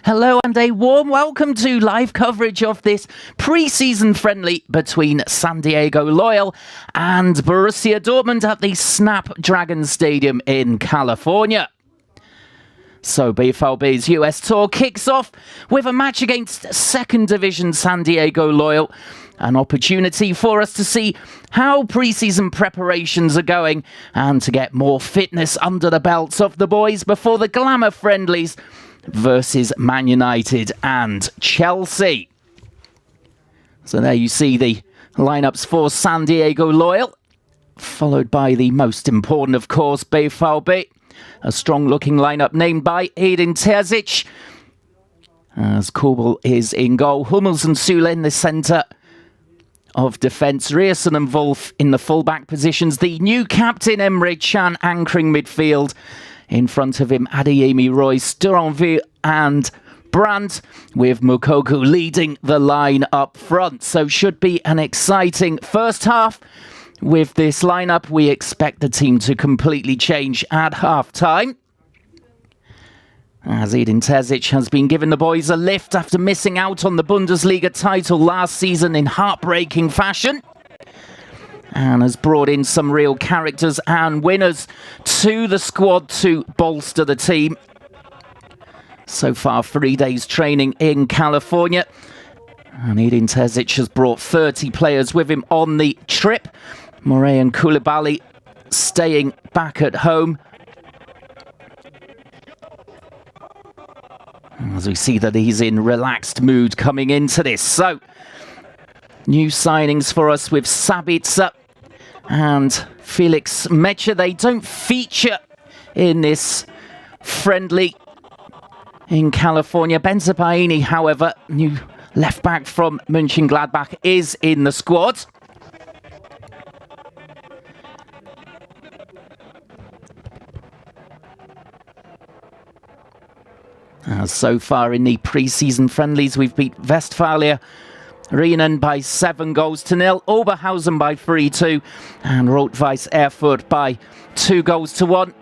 Hello and a warm welcome to live coverage of this pre-season friendly between San Diego Loyal and Borussia Dortmund at the Snapdragon Stadium in California. So BVB's US tour kicks off with a match against second division San Diego Loyal. An opportunity for us to see how pre-season preparations are going and to get more fitness under the belts of the boys before the glamour friendlies versus Man United and Chelsea. So there you see the lineups for San Diego Loyal, followed by the most important, of course, BVB. A strong-looking lineup named by Edin Terzic, as Kobel is in goal, Hummels and Süle in the centre of defence, Rierson and Wolf in the full-back positions, the new captain Emre Can anchoring midfield. In front of him, Adeyemi, Royce, Duranville and Brandt, with Moukoko leading the line up front. So should be an exciting first half. With this lineup, we expect the team to completely change at half-time, as Edin Terzic has been giving the boys a lift after missing out on the Bundesliga title last season in heartbreaking fashion, and has brought in some real characters and winners to the squad to bolster the team. So far, 3 days training in California, and Edin Terzic has brought 30 players with him on the trip. Moret and Koulibaly staying back at home, as we see that he's in relaxed mood coming into this. So, new signings for us with Sabitzer and Felix Mecha. They don't feature in this friendly in California. Benzabaini, however, new left-back from Mönchengladbach, is in the squad. So far in the pre-season friendlies, we've beat Westfalia Rienen by 7-0, Oberhausen by 3-2, and Rot-Weiss Erfurt by 2-1.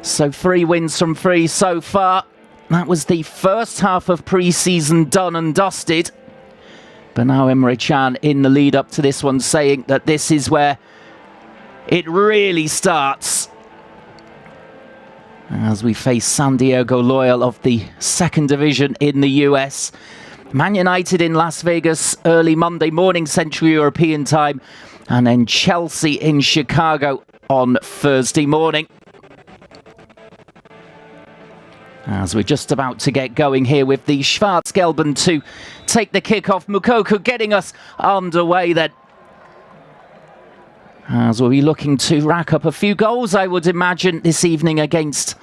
So 3 wins from 3 so far. That was the first half of pre-season done and dusted. But now Emre Can in the lead up to this one, saying that this is where it really starts, as we face San Diego Loyal of the second division in the US. Man United in Las Vegas early Monday morning Central European time, and then Chelsea in Chicago on Thursday morning. As we're just about to get going here with the Schwarz-Gelben to take the kick-off. Moukoko getting us underway then, as we'll be looking to rack up a few goals, I would imagine, this evening against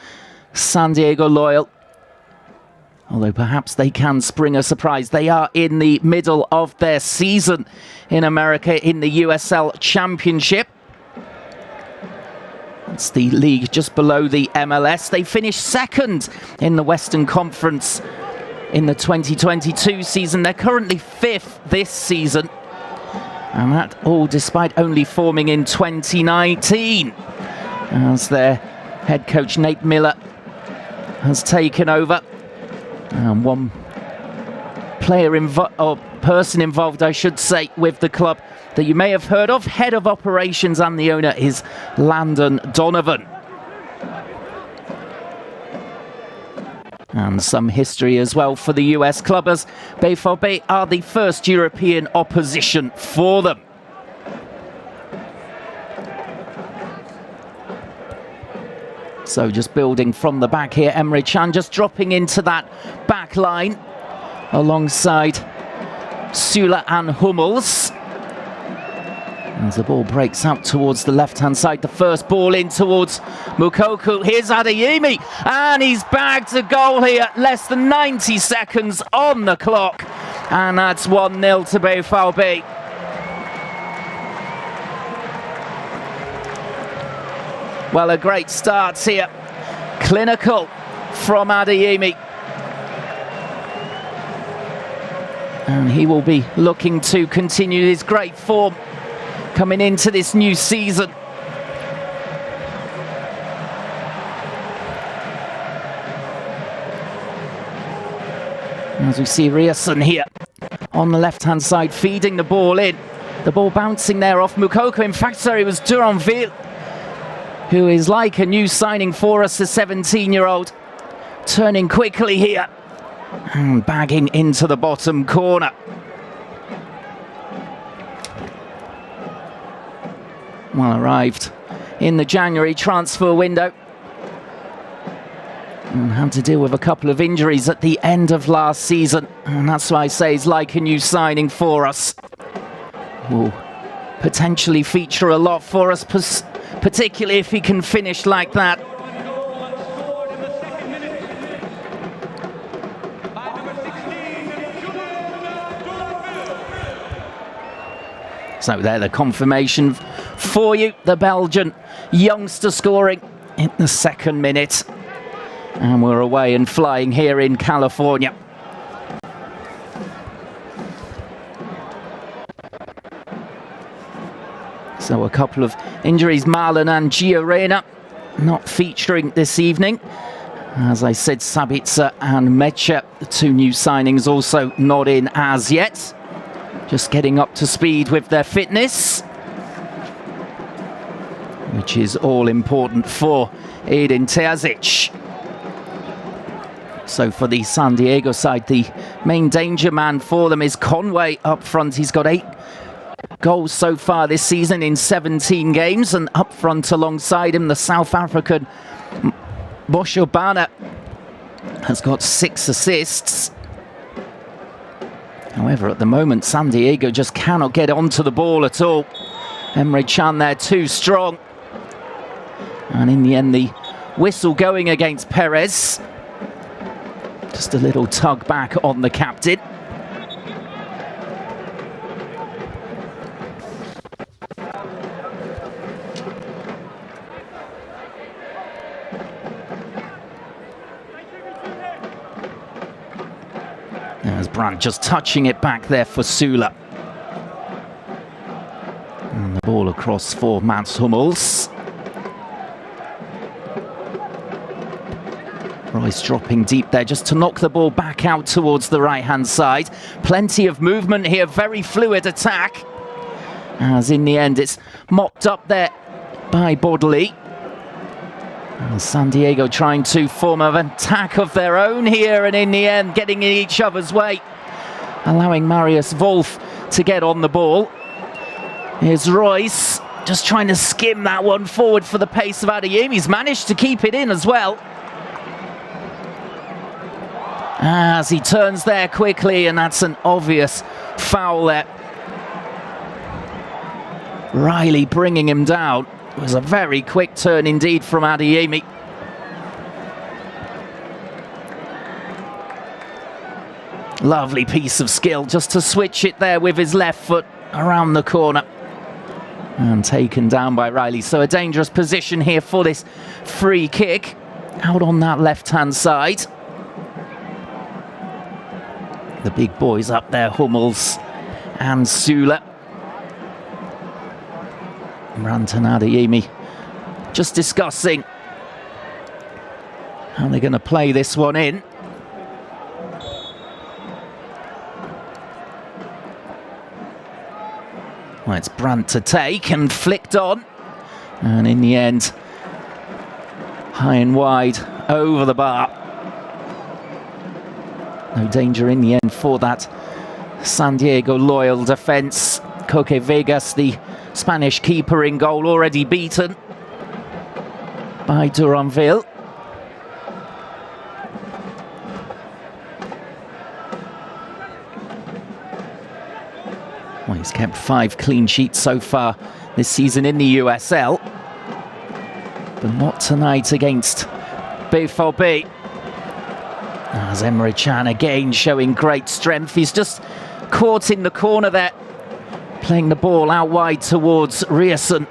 San Diego Loyal. Although perhaps they can spring a surprise. They are in the middle of their season in America in the USL Championship. It's the league just below the MLS. They finished second in the Western Conference in the 2022 season. They're currently 5th this season. And that all despite only forming in 2019, as their head coach Nate Miller has taken over. And one person involved, I should say, with the club that you may have heard of, head of operations and the owner, is Landon Donovan. And some history as well for the US club, as BVB are the first European opposition for them. So just building from the back here, Emre Can just dropping into that back line alongside Süle and Hummels. As the ball breaks out towards the left-hand side, the first ball in towards Moukoko. Here's Adeyemi, and he's bagged a goal here. Less than 90 seconds on the clock, and that's 1-0 to BVB. Well, a great start here. Clinical from Adeyemi. And he will be looking to continue his great form coming into this new season. As we see Riasson here on the left-hand side, feeding the ball in. The ball bouncing there off Moukoko. In fact, sorry, it was Duranville, who is like a new signing for us, the 17-year-old. Turning quickly here and bagging into the bottom corner. Well, arrived in the January transfer window and had to deal with a couple of injuries at the end of last season, and that's why I say he's like a new signing for us. Will potentially feature a lot for us, particularly if he can finish like that. So there, the confirmation for you. The Belgian youngster scoring in the 2nd minute. And we're away and flying here in California. So a couple of injuries. Marlon and Giorena not featuring this evening. As I said, Sabitzer and Mecha, the 2 new signings, also not in as yet. Just getting up to speed with their fitness, which is all important for Edin Terzic. So for the San Diego side, the main danger man for them is Conway up front. He's got 8 goals so far this season in 17 games, and up front alongside him, the South African Boshobana has got 6 assists. However, at the moment, San Diego just cannot get onto the ball at all. Emre Can there, too strong. And in the end, the whistle going against Perez. Just a little tug back on the captain. There's Brandt just touching it back there for Sula. And the ball across for Mats Hummels. Royce dropping deep there just to knock the ball back out towards the right-hand side. Plenty of movement here, very fluid attack. As in the end, it's mopped up there by Baudely. San Diego trying to form an attack of their own here, and in the end getting in each other's way, allowing Marius Wolf to get on the ball. Here's Royce just trying to skim that one forward for the pace of Adeyemi. He's managed to keep it in as well, as he turns there quickly, and that's an obvious foul there. Riley bringing him down. It was a very quick turn indeed from Adeyemi. Lovely piece of skill just to switch it there with his left foot around the corner. And taken down by Riley. So a dangerous position here for this free kick. Out on that left-hand side. The big boys up there, Hummels and Sula. Brandt and Adeyemi just discussing how they're going to play this one in. Well, it's Brandt to take and flicked on, and in the end, high and wide over the bar. No danger in the end for that San Diego loyal defence. Coque Vegas, the Spanish keeper, in goal, already beaten by Duranville. Well, he's kept 5 clean sheets so far this season in the USL, but not tonight against BVB. As Emre Can again showing great strength. He's just caught in the corner there, playing the ball out wide towards Riasson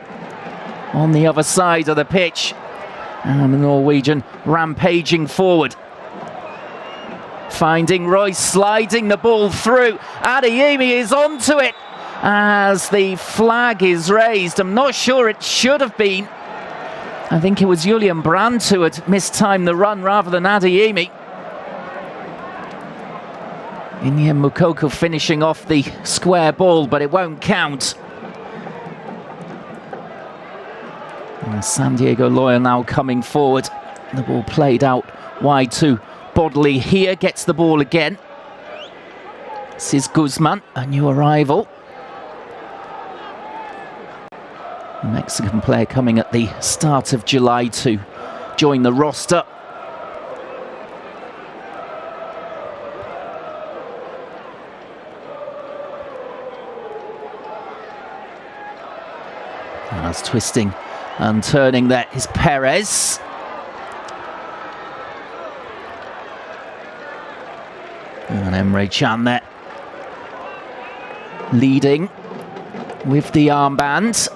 on the other side of the pitch. And the Norwegian rampaging forward. Finding Royce, sliding the ball through. Adeyemi is onto it as the flag is raised. I'm not sure it should have been. I think it was Julian Brandt who had mistimed the run rather than Adeyemi. In the end, Mukoko finishing off the square ball, but it won't count. And San Diego Loyal now coming forward. The ball played out wide to Bodley here, gets the ball again. This is Guzman, a new arrival. A Mexican player coming at the start of July to join the roster. As twisting and turning there is Perez. And Emre Can there, leading with the armband.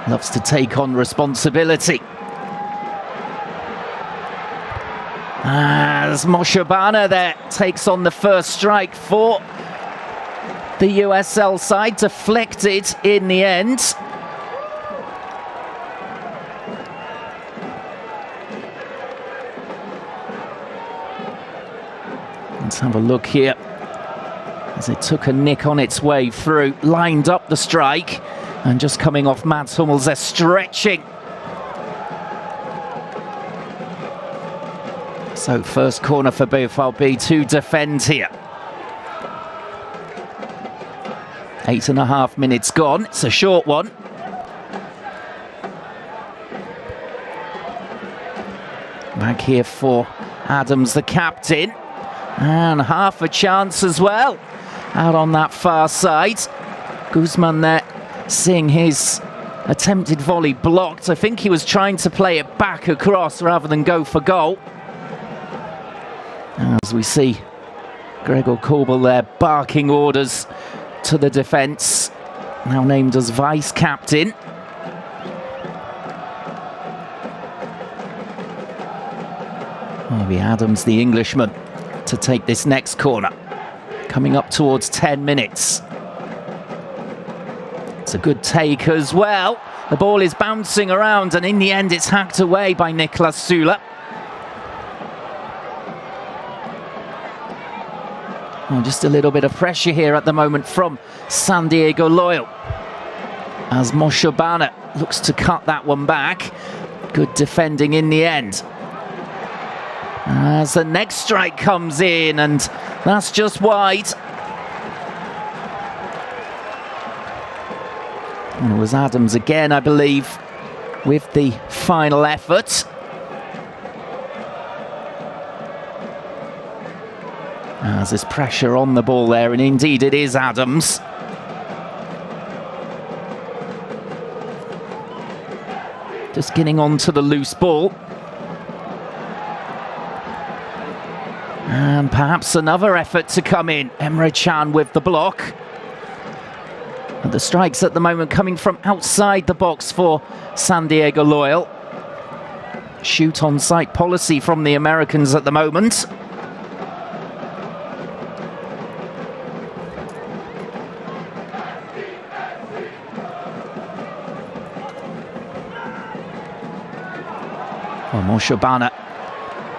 Loves to take on responsibility. As Moshabana there takes on the first strike for the USL side, deflected in the end. Let's have a look here as it took a nick on its way through, lined up the strike, and just coming off Mats Hummels, they're stretching. So first corner for BVB to defend here. 8.5 minutes gone. It's a short one. Back here for Adams, the captain. And half a chance as well out on that far side. Guzman there seeing his attempted volley blocked. I think he was trying to play it back across rather than go for goal. As we see Gregor Kobel there barking orders to the defence, now named as vice-captain. Maybe Adams, the Englishman, to take this next corner. Coming up towards 10 minutes. It's a good take as well. The ball is bouncing around and in the end it's hacked away by Niklas Süle. Oh, just a little bit of pressure here at the moment from San Diego Loyal. As Moshabana looks to cut that one back. Good defending in the end. As the next strike comes in, and that's just wide. And it was Adams again, I believe, with the final effort. As there's pressure on the ball there, and indeed it is Adams. Just getting onto the loose ball. And perhaps another effort to come in. Emre Can with the block. And the strikes at the moment coming from outside the box for San Diego Loyal. Shoot on sight policy from the Americans at the moment. Well, Moshabana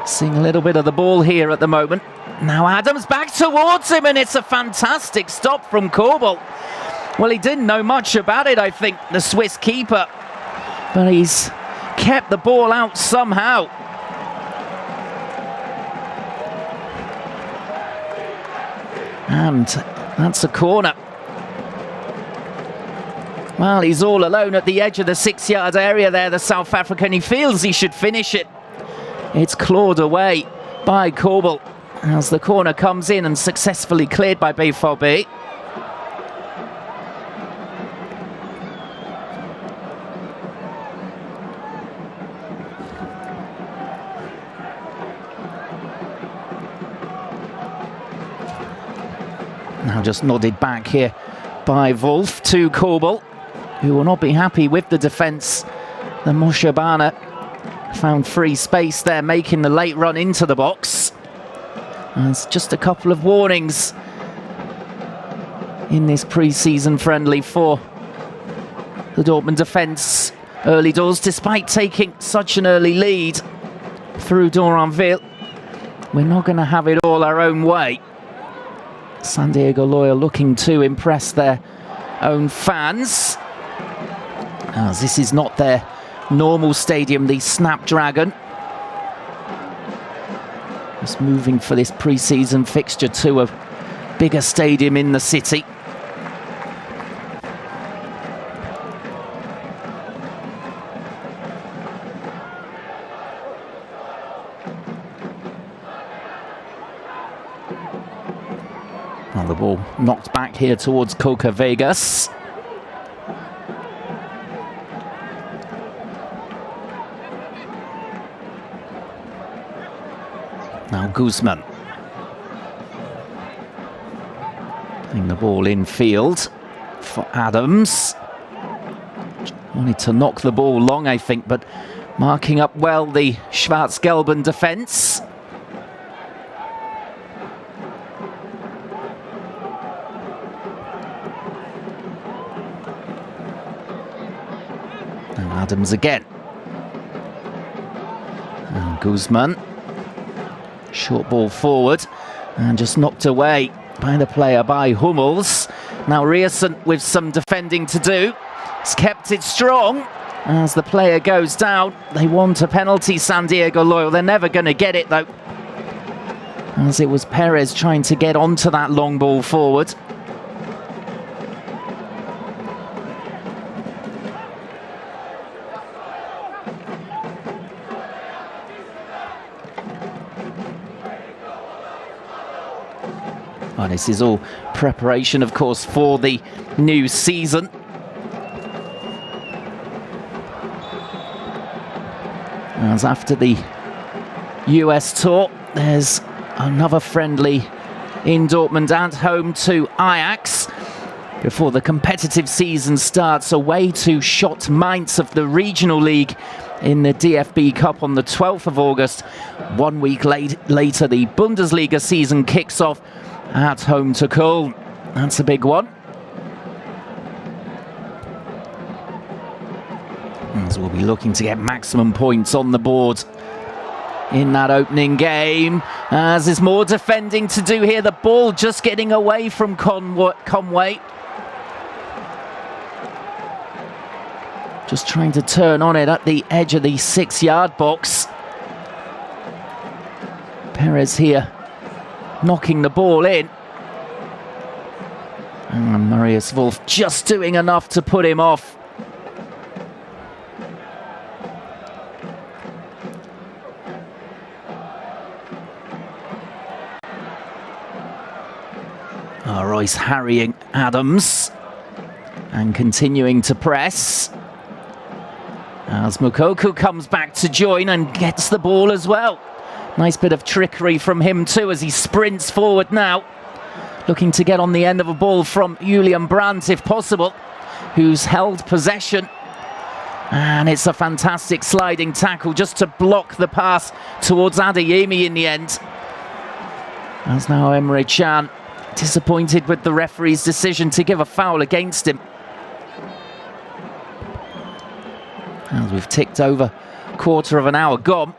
seeing a little bit of the ball here at the moment. Now Adams back towards him, and it's a fantastic stop from Kobel. Well, he didn't know much about it, I think, the Swiss keeper. But he's kept the ball out somehow. And that's a corner. Well, he's all alone at the edge of the 6-yard area there, the South African. He feels he should finish it. It's clawed away by Kobel as the corner comes in and successfully cleared by BVB. Now just nodded back here by Wolf to Kobel, who will not be happy with the defence. The Moshabana found free space there, making the late run into the box. And it's just a couple of warnings in this pre-season friendly for the Dortmund defence early doors, despite taking such an early lead through Doranville. we're not going to have it all our own way. San Diego Loyal looking to impress their own fans, as this is not their normal stadium, the Snapdragon. Just moving for this pre-season fixture to a bigger stadium in the city. Well, the ball knocked back here towards Coca Vegas. Now Guzman. Putting the ball in field for Adams. Wanted to knock the ball long, I think, but marking up well the Schwarz-Gelben defence. And Adams again. And Guzman. Short ball forward and just knocked away by the player by Hummels. Now Rierson with some defending to do. He's kept it strong as the player goes down. They want a penalty, San Diego Loyal. They're never going to get it though, as it was Perez trying to get onto that long ball forward. Well, this is all preparation, of course, for the new season. As after the US tour, there's another friendly in Dortmund at home to Ajax before the competitive season starts, away to Schott Mainz of the Regional League in the DFB Cup on the 12th of August. 1 week later, the Bundesliga season kicks off at home to Köln. That's a big one. As we'll be looking to get maximum points on the board in that opening game. As there's more defending to do here. The ball just getting away from Conway. Just trying to turn on it at the edge of the 6-yard box. Perez here knocking the ball in. And Marius Wolf just doing enough to put him off. Royce harrying Adams and continuing to press. As Moukoko comes back to join and gets the ball as well. Nice bit of trickery from him too as he sprints forward now. Looking to get on the end of a ball from Julian Brandt if possible, who's held possession. And it's a fantastic sliding tackle just to block the pass towards Adeyemi in the end. As now Emre Can disappointed with the referee's decision to give a foul against him. As we've ticked over a quarter of an hour gone.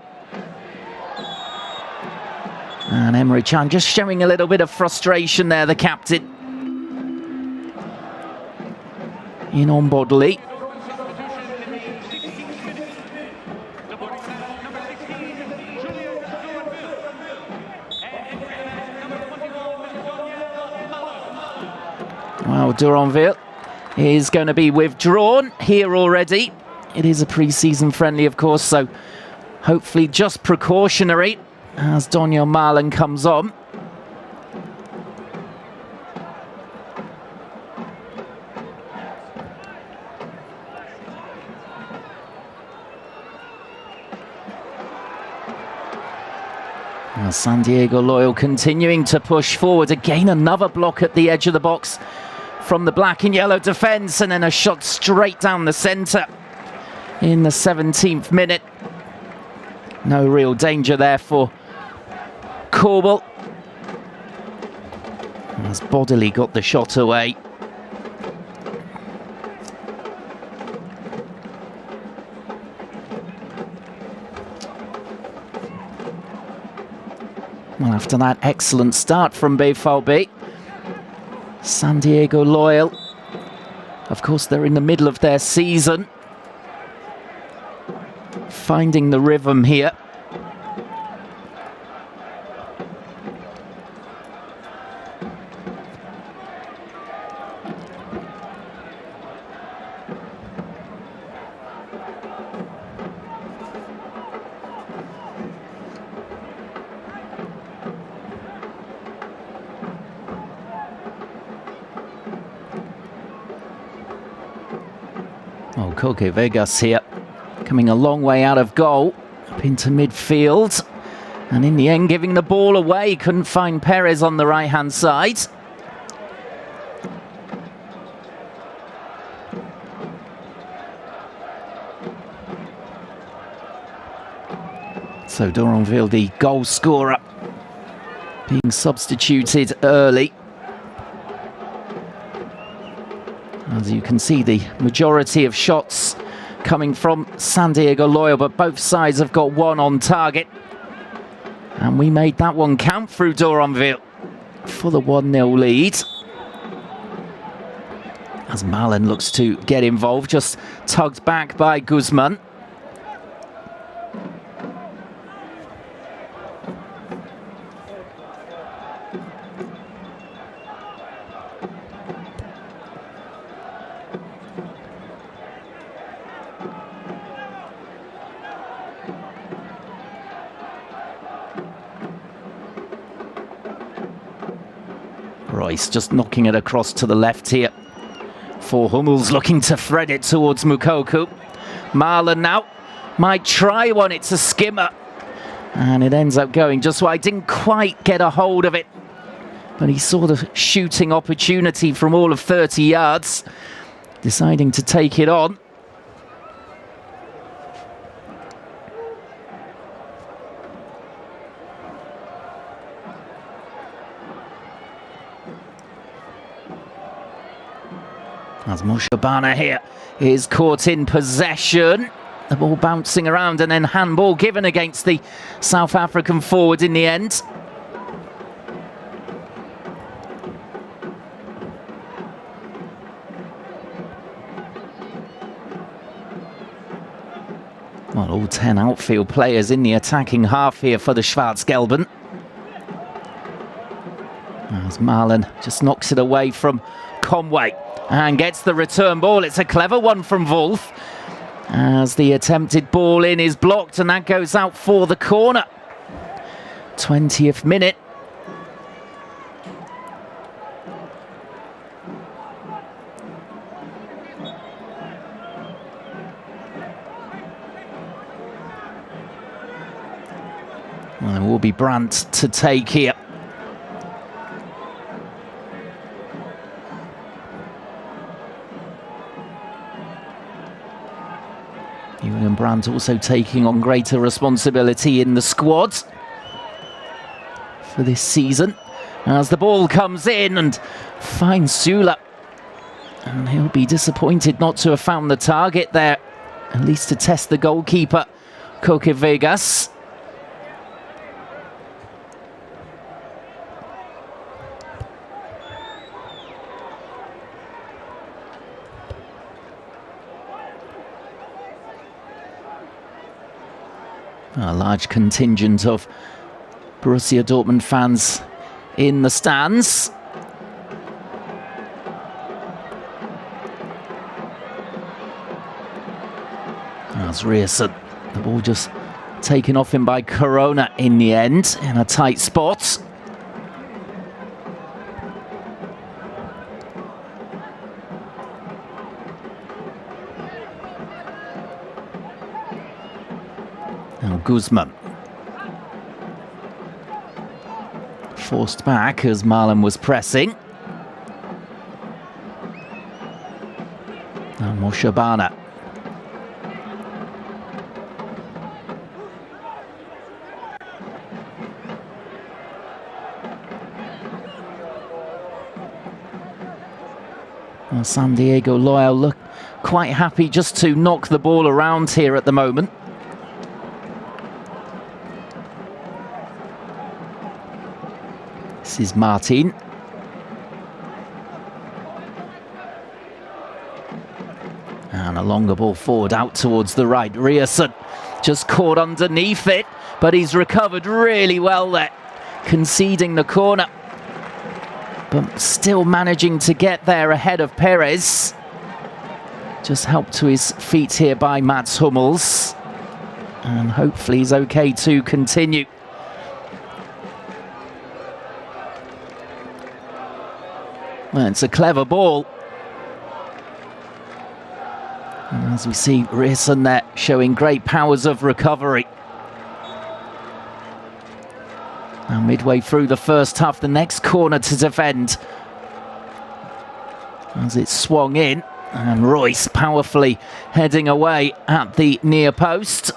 And Emre Can just showing a little bit of frustration there, the captain. In on Bodley. Well, Duranville is going to be withdrawn here already. It is a pre-season friendly, of course, so hopefully just precautionary as Doniel Malen comes on. Well, San Diego Loyal continuing to push forward. Again, another block at the edge of the box from the black and yellow defence, and then a shot straight down the centre in the 17th minute. No real danger there for Korbel, as Bodley got the shot away. Well, after that excellent start from BVB, San Diego Loyal, of course, they're in the middle of their season, finding the rhythm here. Oh, Koke Vegas here, coming a long way out of goal, up into midfield, and in the end giving the ball away. Couldn't find Perez on the right-hand side. So Dortmund, the goal scorer, being substituted early. As you can see, the majority of shots coming from San Diego Loyal, but both sides have got one on target. And we made that one count through Dortmund for the 1-0 lead. As Malen looks to get involved, just tugged back by Guzman. Royce just knocking it across to the left here for Hummels, looking to thread it towards Moukoko. Malen now might try one, it's a skimmer. And it ends up going just wide, didn't quite get a hold of it. But he saw the shooting opportunity from all of 30 yards, deciding to take it on. As Moshabana here is caught in possession. The ball bouncing around and then handball given against the South African forward in the end. Well, all 10 outfield players in the attacking half here for the Schwarz-Gelben. As Malen just knocks it away from Conway and gets the return ball. It's a clever one from Wolf, as the attempted ball in is blocked, and that goes out for the corner. 20th minute. Well, it will be Brandt to take here. Julian Brandt also taking on greater responsibility in the squad for this season. As the ball comes in and finds Sula. And he'll be disappointed not to have found the target there, at least to test the goalkeeper, Koke Vegas. A large contingent of Borussia Dortmund fans in the stands. As Rierson, the ball just taken off him by Corona in the end, in a tight spot. Now Guzman. Forced back as Malen was pressing. Now Moshabana. Well, San Diego Loyal look quite happy just to knock the ball around here at the moment. This is Martin. And a longer ball forward out towards the right. Rierson just caught underneath it, but he's recovered really well there, conceding the corner, but still managing to get there ahead of Perez. Just helped to his feet here by Mats Hummels, and hopefully he's okay to continue. Well, it's a clever ball. And as we see Rierson there showing great powers of recovery. Now midway through the first half, the next corner to defend. As it swung in, and Royce powerfully heading away at the near post.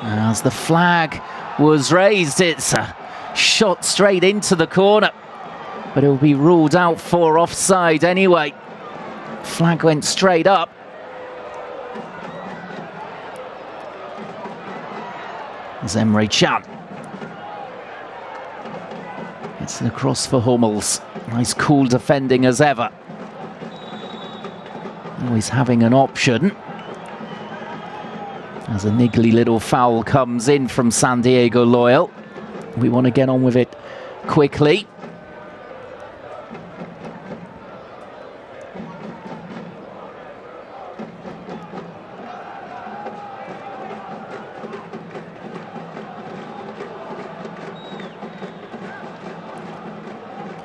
As the flag was raised, it's a shot straight into the corner, but it will be ruled out for offside anyway. Flag went straight up. As Emre Can. It's the cross for Hummels. Nice cool defending as ever. Always having an option. As a niggly little foul comes in from San Diego Loyal. We want to get on with it quickly.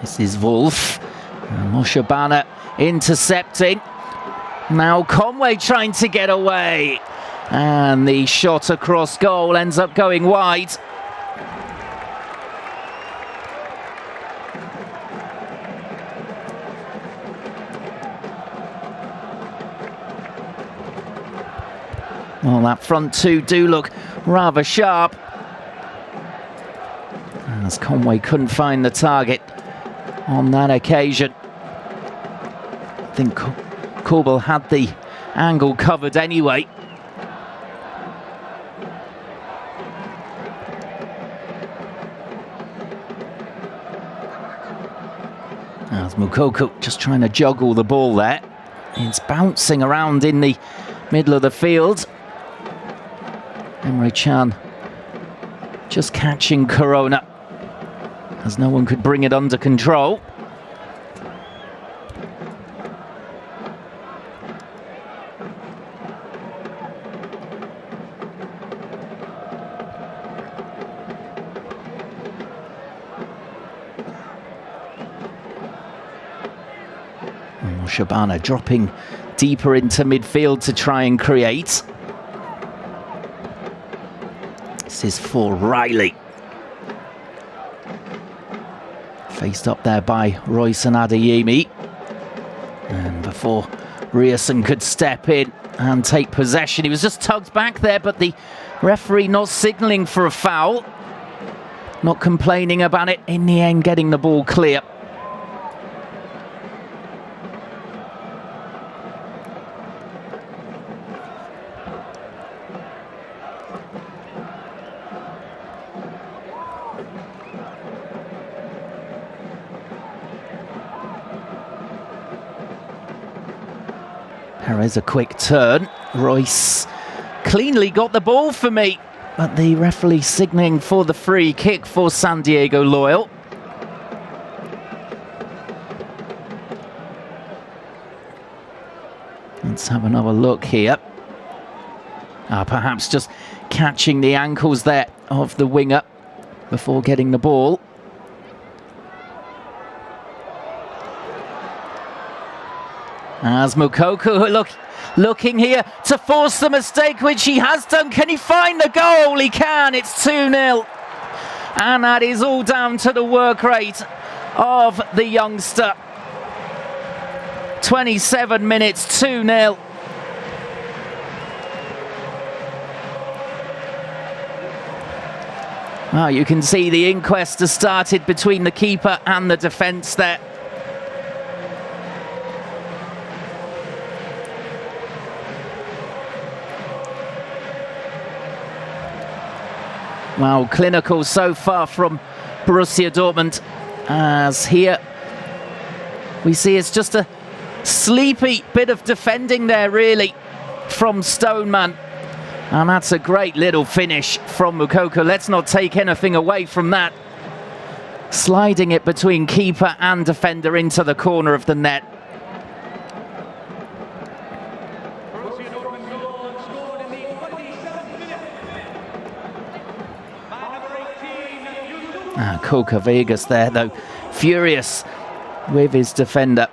This is Wolf. Moshe Banner intercepting. Now Conway trying to get away. And the shot across goal ends up going wide. Well, that front two do look rather sharp. As Conway couldn't find the target on that occasion. I think Korbel had the angle covered anyway. As Moukoko just trying to juggle the ball there. It's bouncing around in the middle of the field. Emre Can just catching Corona, as no one could bring it under control. Shabana dropping deeper into midfield to try and create. This is for Riley. Faced up there by Royce and Adeyemi. And before Rierson could step in and take possession, he was just tugged back there, but the referee not signalling for a foul. Not complaining about it, in the end getting the ball clear. Perez a quick turn. Royce cleanly got the ball for me, but the referee signalling for the free kick for San Diego Loyal. Let's have another look here. Perhaps just catching the ankles there of the winger before getting the ball. As Moukoko looking here to force the mistake, which he has done. Can he find the goal? He can. It's 2-0. And that is all down to the work rate of the youngster. 27 minutes, 2-0. Well, you can see the inquest has started between the keeper and the defence there. Well, clinical so far from Borussia Dortmund, as here we see it's just a sleepy bit of defending there, really, from Stoneman. And that's a great little finish from Moukoko. Let's not take anything away from that. Sliding it between keeper and defender into the corner of the net. Coca Vegas there, though, furious with his defender.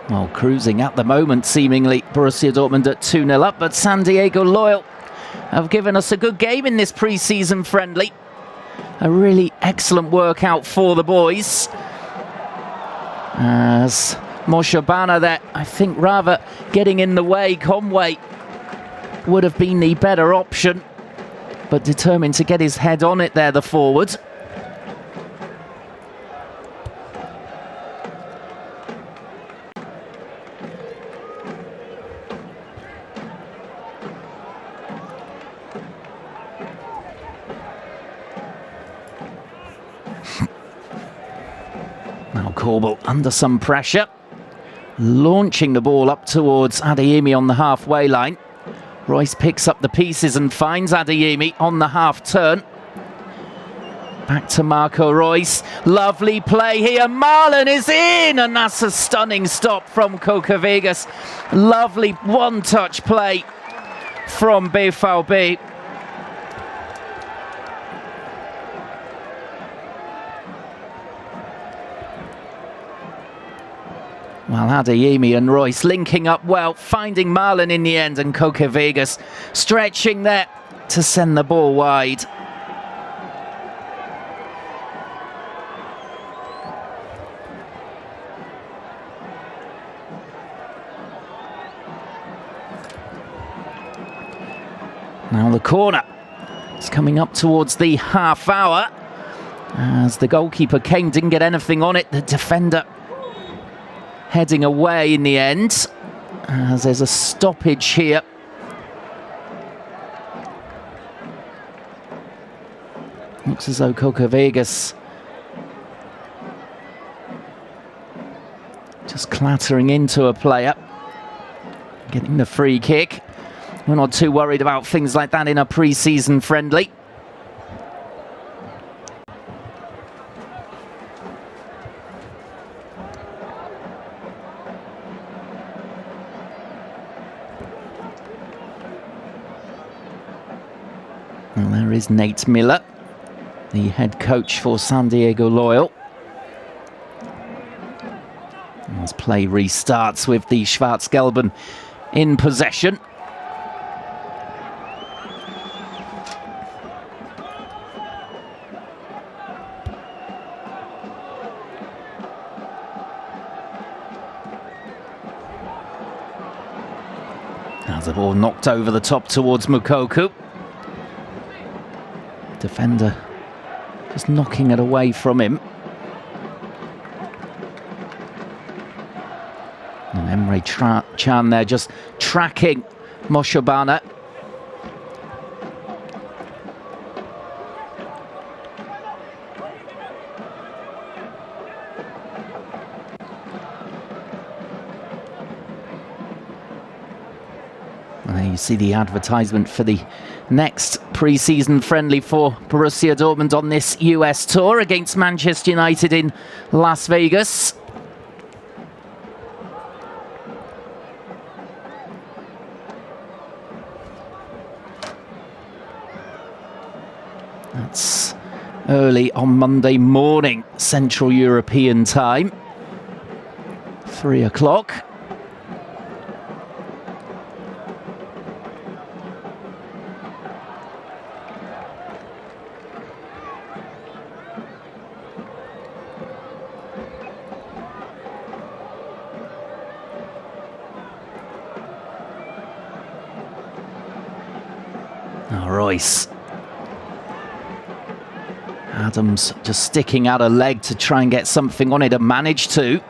Well, cruising at the moment, seemingly, Borussia Dortmund at 2-0 up, but San Diego Loyal have given us a good game in this pre-season friendly. A really excellent workout for the boys. As Moshobana there, I think, rather getting in the way. Conway would have been the better option, but determined to get his head on it there, the forward. Now Korbel under some pressure, launching the ball up towards Adeyemi on the halfway line. Royce picks up the pieces and finds Adeyemi on the half turn. Back to Marco Royce. Lovely play here. Marlon is in, and that's a stunning stop from Coca Vegas. Lovely one-touch play from BVB. Well, Adeyemi and Royce linking up well, finding Marlon in the end, and Coca Vegas stretching there to send the ball wide. Now the corner is coming up towards the half hour. As the goalkeeper Kane didn't get anything on it, the defender heading away in the end, as there's a stoppage here. Looks as though Coca Vegas just clattering into a player, getting the free kick. We're not too worried about things like that in a pre-season friendly. And there is Nate Miller, the head coach for San Diego Loyal. As play restarts with the Schwarz-Gelben in possession. As the ball knocked over the top towards Moukoko. Defender just knocking it away from him. And Emre Can there just tracking Moshobana. And there you see the advertisement for the next pre-season friendly for Borussia Dortmund on this US tour against Manchester United in Las Vegas. That's early on Monday morning, Central European time, 3 o'clock. Royce Adams just sticking out a leg to try and get something on it and managed to.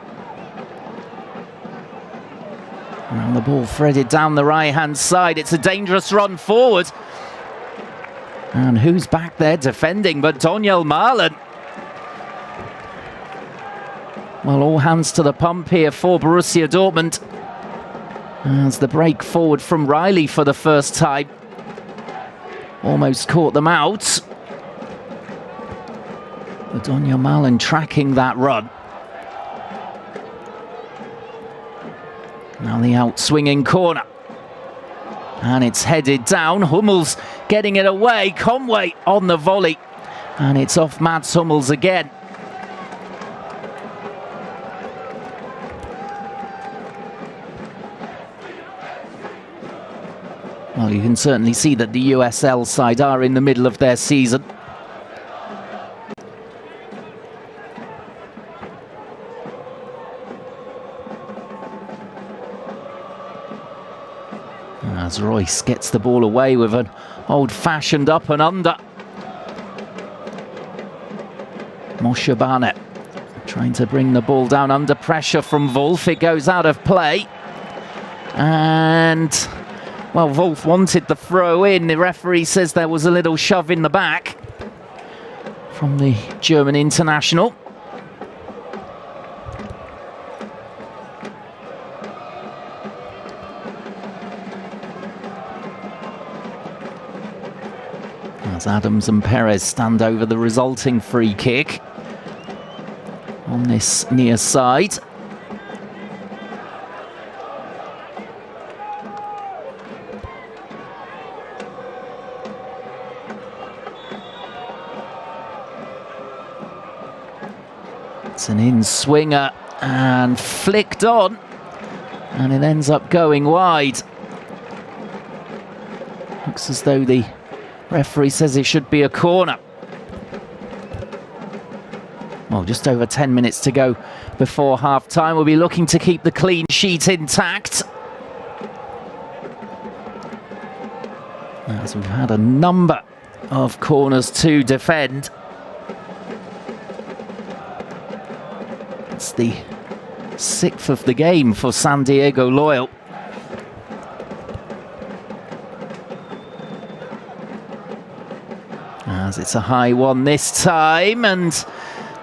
And the ball threaded down the right-hand side. It's a dangerous run forward. And who's back there defending but Donyell Malen? Well, all hands to the pump here for Borussia Dortmund. As the break forward from Riley for the first time. Almost caught them out. But Donyell Malen tracking that run. Now the out-swinging corner. And it's headed down. Hummels getting it away. Conway on the volley. And it's off Mats Hummels again. Well, you can certainly see that the USL side are in the middle of their season. As Royce gets the ball away with an old-fashioned up and under. Moshe Barnett trying to bring the ball down under pressure from Wolf. It goes out of play. And, well, Wolf wanted the throw in. The referee says there was a little shove in the back from the German international. As Adams and Perez stand over the resulting free kick on this near side. It's an in-swinger and flicked on, and it ends up going wide. Looks as though the referee says it should be a corner. Well, just over 10 minutes to go before half-time. We'll be looking to keep the clean sheet intact. As we've had a number of corners to defend. It's the 6th of the game for San Diego Loyal. As it's a high one this time, and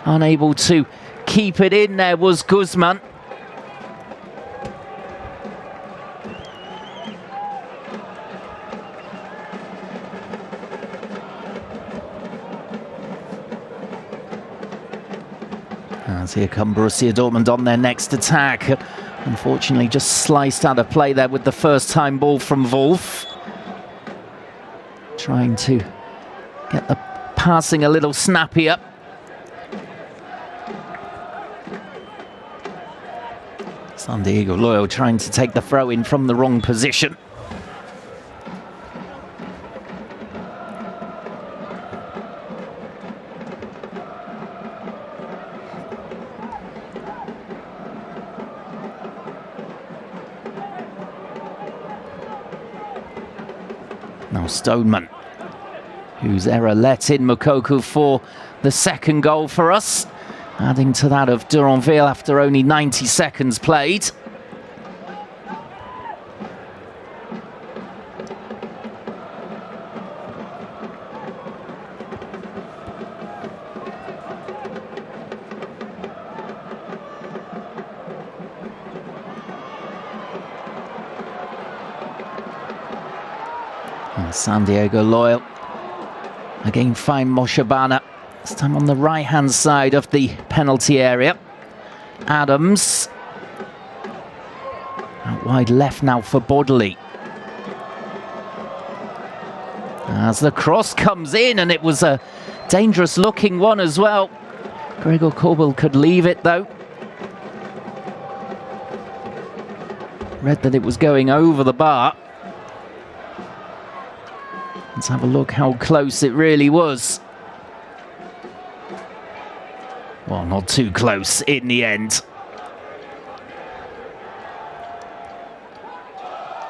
unable to keep it in there was Guzman. As here come Borussia Dortmund on their next attack. Unfortunately just sliced out of play there with the first time ball from Wolf. Trying to get the passing a little snappier. San Diego Loyal trying to take the throw in from the wrong position. Now Stoneman, whose error let in Moukoko for the second goal for us, adding to that of Duranville after only 90 seconds played. And San Diego Loyal again find Moshe Barnett, this time on the right-hand side of the penalty area. Adams out wide left now for Bodley. As the cross comes in, and it was a dangerous looking one as well. Gregor Kobel could leave it though. Read that it was going over the bar. Let's have a look how close it really was. Well, not too close in the end.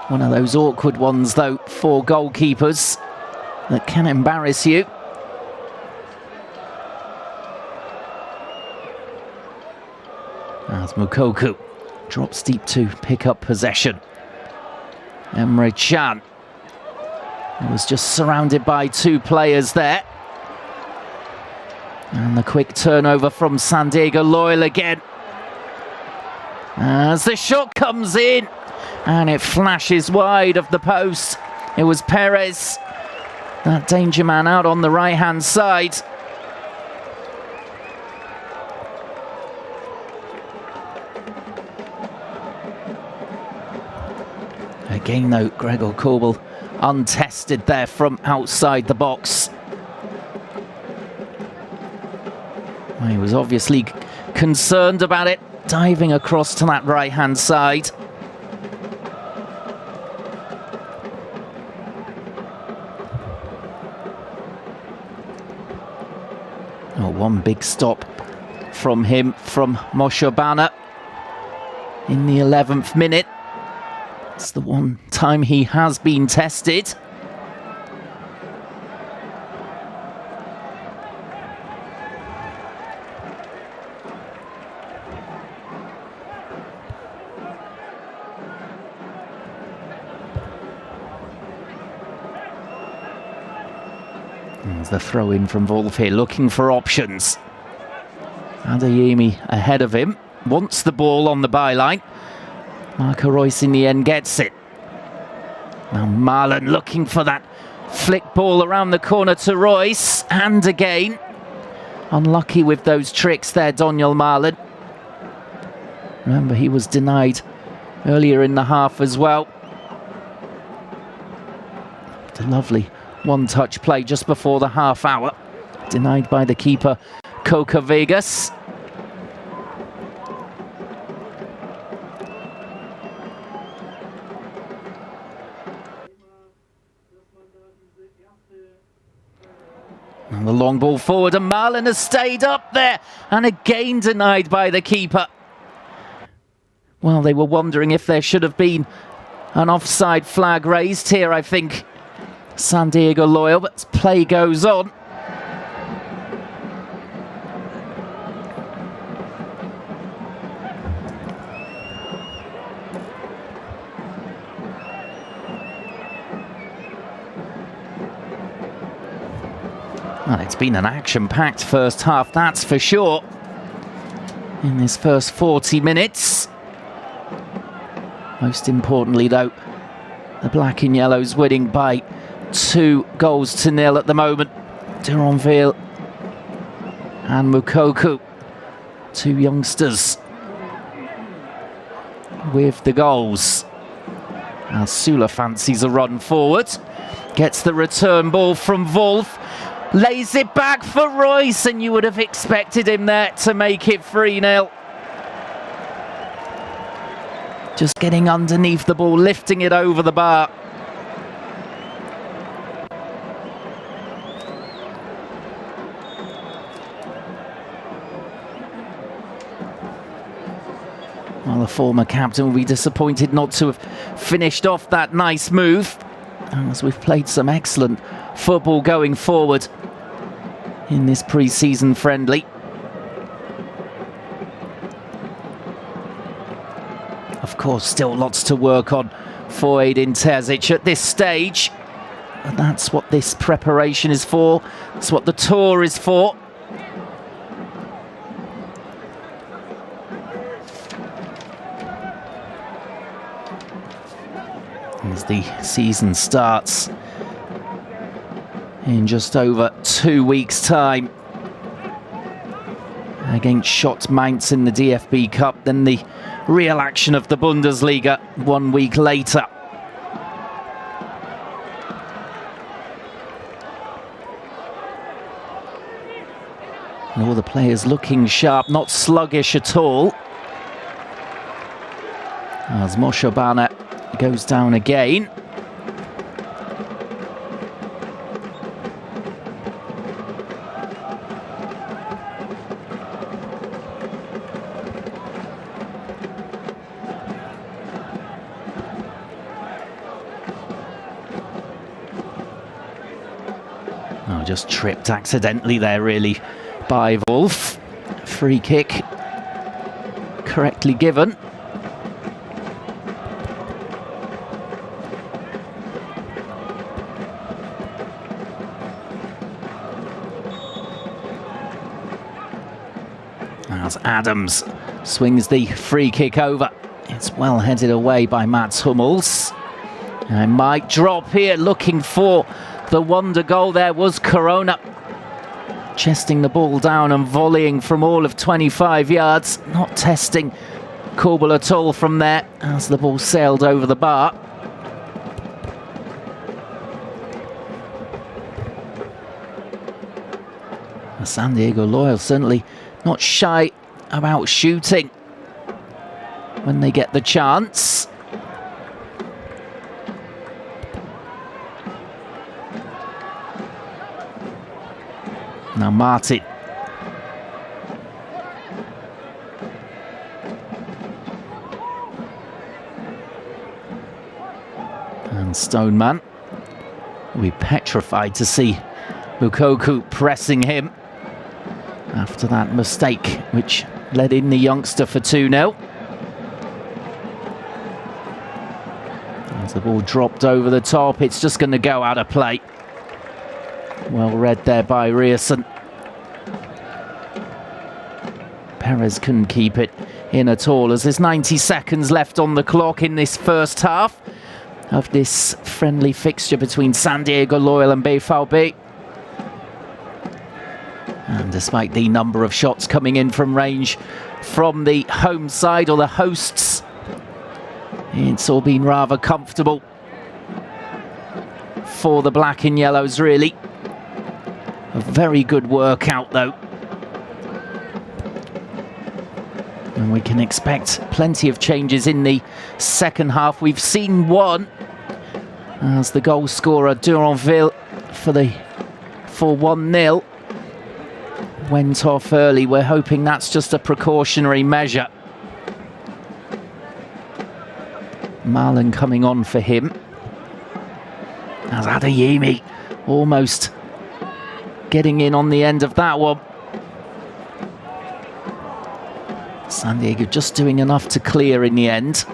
One of those awkward ones, though, for goalkeepers that can embarrass you. As Moukoko drops deep to pick up possession. Emre Can. He was just surrounded by two players there. And the quick turnover from San Diego Loyal again. As the shot comes in, and it flashes wide of the post. It was Perez, that danger man out on the right-hand side. Again though, Gregor Kobel untested there from outside the box. Well, he was obviously concerned about it, diving across to that right-hand side. Oh, one big stop from him, from Moshobana in the 11th minute. It's the one time he has been tested. There's the throw in from Wolf here, looking for options. Adeyemi ahead of him, wants the ball on the byline. Marco Reus in the end gets it. Now Marlon looking for that flick ball around the corner to Reus, and again, unlucky with those tricks there, Daniel Marlon. Remember, he was denied earlier in the half as well. A lovely one-touch play just before the half hour, denied by the keeper, Coca Vegas. And the long ball forward, and Marlon has stayed up there, and again denied by the keeper. Well, they were wondering if there should have been an offside flag raised here, I think, San Diego Loyal, but play goes on. Well, it's been an action-packed first half, that's for sure. In this first 40 minutes. Most importantly, though, the black and yellows winning by 2-0 at the moment. Duranville and Moukoko, two youngsters with the goals. As Sula fancies a run forward, gets the return ball from Wolf, lays it back for Reus, and you would have expected him there to make it 3-0. Just getting underneath the ball, lifting it over the bar. Well, the former captain will be disappointed not to have finished off that nice move, as we've played some excellent football going forward in this pre-season friendly. Of course, still lots to work on for Edin Terzic at this stage. And that's what this preparation is for. That's what the tour is for. As the season starts in just over 2 weeks' time against Schott Mainz in the DFB Cup, then the real action of the Bundesliga 1 week later. And all the players looking sharp, not sluggish at all. As Moshobana goes down again. Oh, just tripped accidentally there, really, by Wolf. Free kick correctly given. As Adams swings the free kick over. It's well headed away by Mats Hummels. And might drop here, looking for the wonder goal. There was Corona. Chesting the ball down and volleying from all of 25 yards. Not testing Korbel at all from there as the ball sailed over the bar. San Diego Loyal certainly not shy about shooting when they get the chance. Now Martin. And Stoneman will be petrified to see Lukaku pressing him after that mistake, which led in the youngster for 2-0. As the ball dropped over the top, it's just going to go out of play. Well read there by Rierson. Perez couldn't keep it in at all, as there's 90 seconds left on the clock in this first half of this friendly fixture between San Diego Loyal and BVB. And despite the number of shots coming in from range from the home side, or the hosts, it's all been rather comfortable for the black and yellows, really. A very good workout, though. And we can expect plenty of changes in the second half. We've seen one as the goal scorer, Duranville, for 1-0. Went off early. We're hoping that's just a precautionary measure. Marlon coming on for him. As Adeyemi almost getting in on the end of that one. San Diego just doing enough to clear in the end.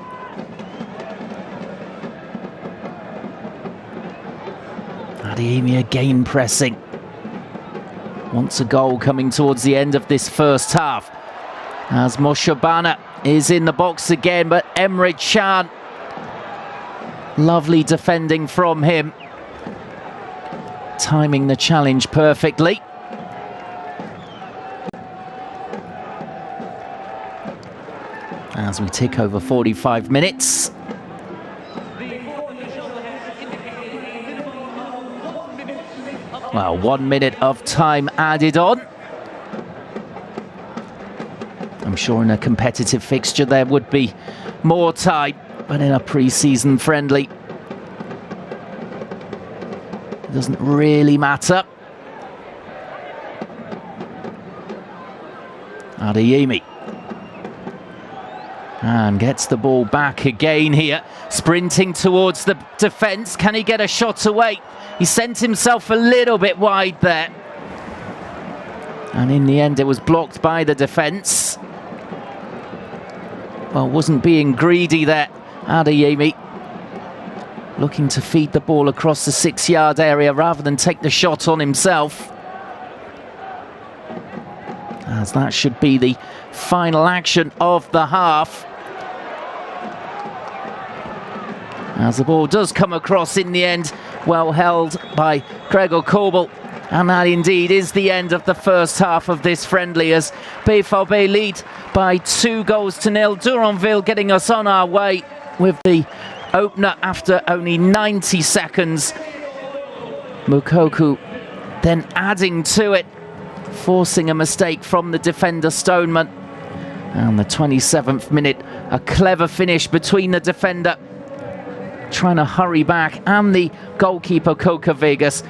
Adeyemi again pressing. Wants a goal coming towards the end of this first half. As Moshabana is in the box again, but Emre Can. Lovely defending from him. Timing the challenge perfectly. As we tick over 45 minutes. Well, 1 minute of time added on. I'm sure in a competitive fixture there would be more time, but in a pre-season friendly, it doesn't really matter. Adeyemi. And gets the ball back again here, sprinting towards the defence. Can he get a shot away? He sent himself a little bit wide there. And in the end, it was blocked by the defence. Well, wasn't being greedy there, Adeyemi. Looking to feed the ball across the 6-yard area rather than take the shot on himself. As that should be the final action of the half. As the ball does come across in the end, well held by Gregor Korbel. And that indeed is the end of the first half of this friendly, as BVB lead by 2-0. Duranville getting us on our way with the opener after only 90 seconds. Mukoku then adding to it, forcing a mistake from the defender Stoneman. And the 27th minute, a clever finish between the defender trying to hurry back and the goalkeeper Coca Vegas,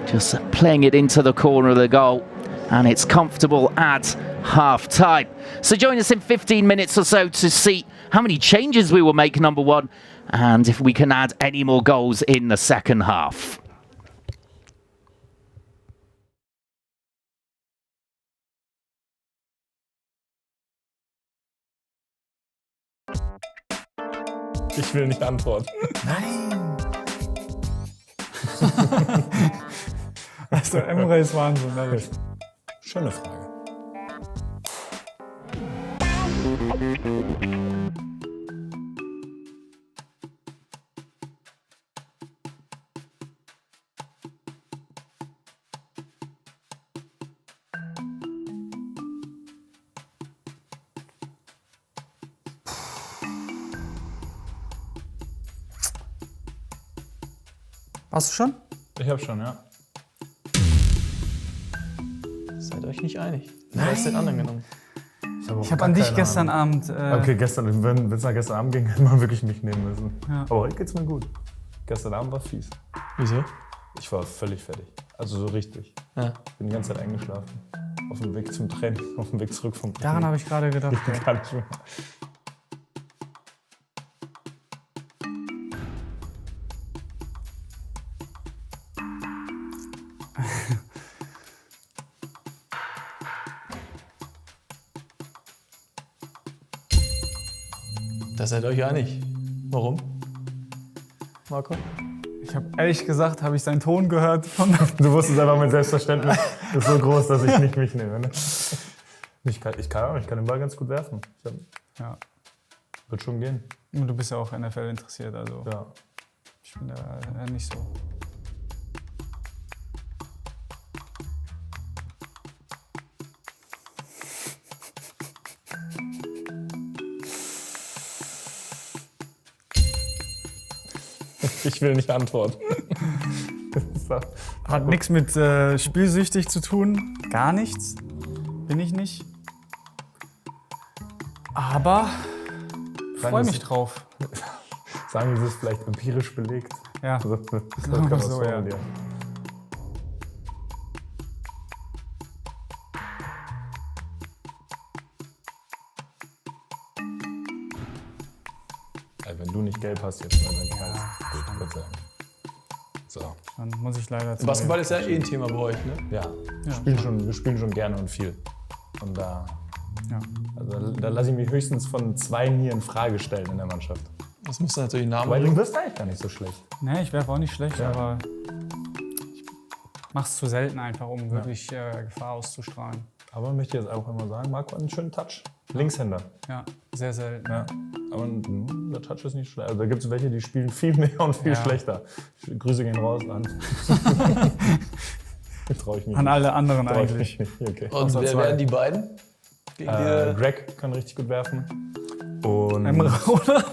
just playing it into the corner of the goal, and it's comfortable at half-time. So join us in 15 minutes or so to see how many changes we will make, number one, and if we can add any more goals in the second half. Ich will nicht antworten. Nein! Also Emre ist Wahnsinn, ehrlich. Schöne Frage. Warst du schon? Ich hab schon, ja. Seid euch nicht einig. Wer hat den anderen genommen? Ich habe an dich gestern Abend... Okay, gestern, wenn es nach gestern Abend ging, hätte man wirklich mich nehmen müssen. Ja. Aber heute geht's mir gut. Gestern Abend war fies. Wieso? Ich war völlig fertig. Also so richtig. Ja. Bin die ganze Zeit eingeschlafen. Auf dem Weg zum Training, auf dem Weg zurück vom Training. Daran habe ich gerade gedacht. Ich gar nicht mehr. Da seid ihr euch einig. Warum? Marco? Ich habe ehrlich gesagt, habe ich seinen Ton gehört. Du wusstest einfach, mein Selbstverständnis ist so groß, dass ich nicht mich nehme. Ne? Ich kann den Ball ganz gut werfen. Ja. Wird schon gehen. Und du bist ja auch NFL interessiert, also Ja. ich bin da nicht so. Ich will nicht antworten. Hat nichts mit spielsüchtig zu tun, gar nichts. Bin ich nicht. Aber freue mich drauf. Sagen Sie es vielleicht empirisch belegt. Ja, So, Sagen wir so, ja. Wenn du nicht gelb hast jetzt, dann kannst du Gott sei Dank. So. Dann muss ich leider zu. Basketball ist ja eh ein Thema bei euch, ne? Ja, Ja. wir spielen schon gerne und viel. Und da lasse ich mich höchstens von 2 nie in Frage stellen in der Mannschaft. Das muss natürlich Namen Weil du bringen. bist eigentlich gar nicht so schlecht. Ne, ich werfe auch nicht schlecht, Ja. aber ich mach's zu selten einfach, um wirklich Gefahr auszustrahlen. Aber möchte ich jetzt auch immer sagen, Marco hat einen schönen Touch. Linkshänder. Ja, sehr selten. Ja. Aber der Touch ist nicht schlecht. Also da gibt es welche, die spielen viel mehr und viel schlechter. Grüße gehen raus an. Trau ich mich An nicht. alle anderen Trau ich eigentlich. mich nicht. Okay. Und wer werden die beiden? Gegen die, Greg kann richtig gut werfen. Und Emre, oder?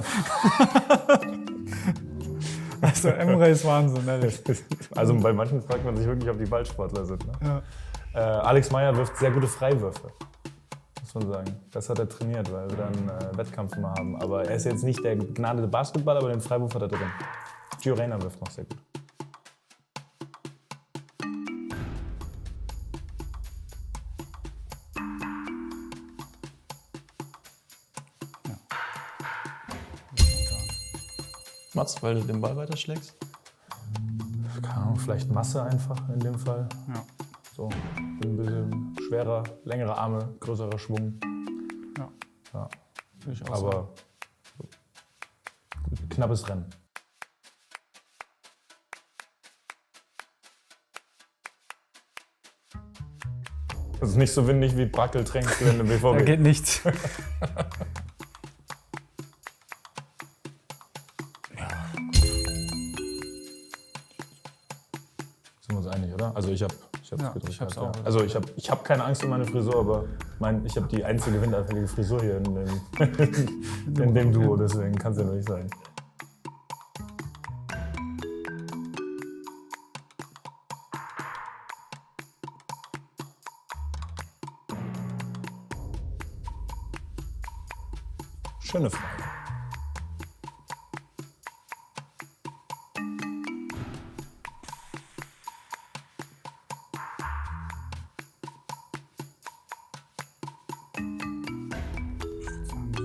Also Emre ist Wahnsinn, ehrlich. also bei manchen fragt man sich wirklich, ob die Ballsportler sind. Ne? Ja. Alex Meyer wirft sehr gute Freiwürfe, muss man sagen. Das hat er trainiert, weil wir dann Wettkampf immer haben. Aber er ist jetzt nicht der begnadete Basketballer, aber den Freiwurf hat er drin. Gio Reyna wirft noch sehr gut. Mats, weil du den Ball weiterschlägst? Keine Ahnung, vielleicht Masse einfach in dem Fall. Ja. So, bin ein bisschen schwerer, längere Arme, größerer Schwung. Ja. Ja. Würde ich auch sagen. Aber knappes Rennen. Das ist nicht so windig wie Brackeltränk in der Da BVB. geht nichts. Sind wir uns einig, oder? Also ich hab's Ja, gedrückt. ich hab's gehabt, auch. ja. Also ich hab keine Angst um meine Frisur, aber ich habe die einzige windanfällige Frisur hier in dem Duo, deswegen kann es ja nicht sein. Schöne Frage.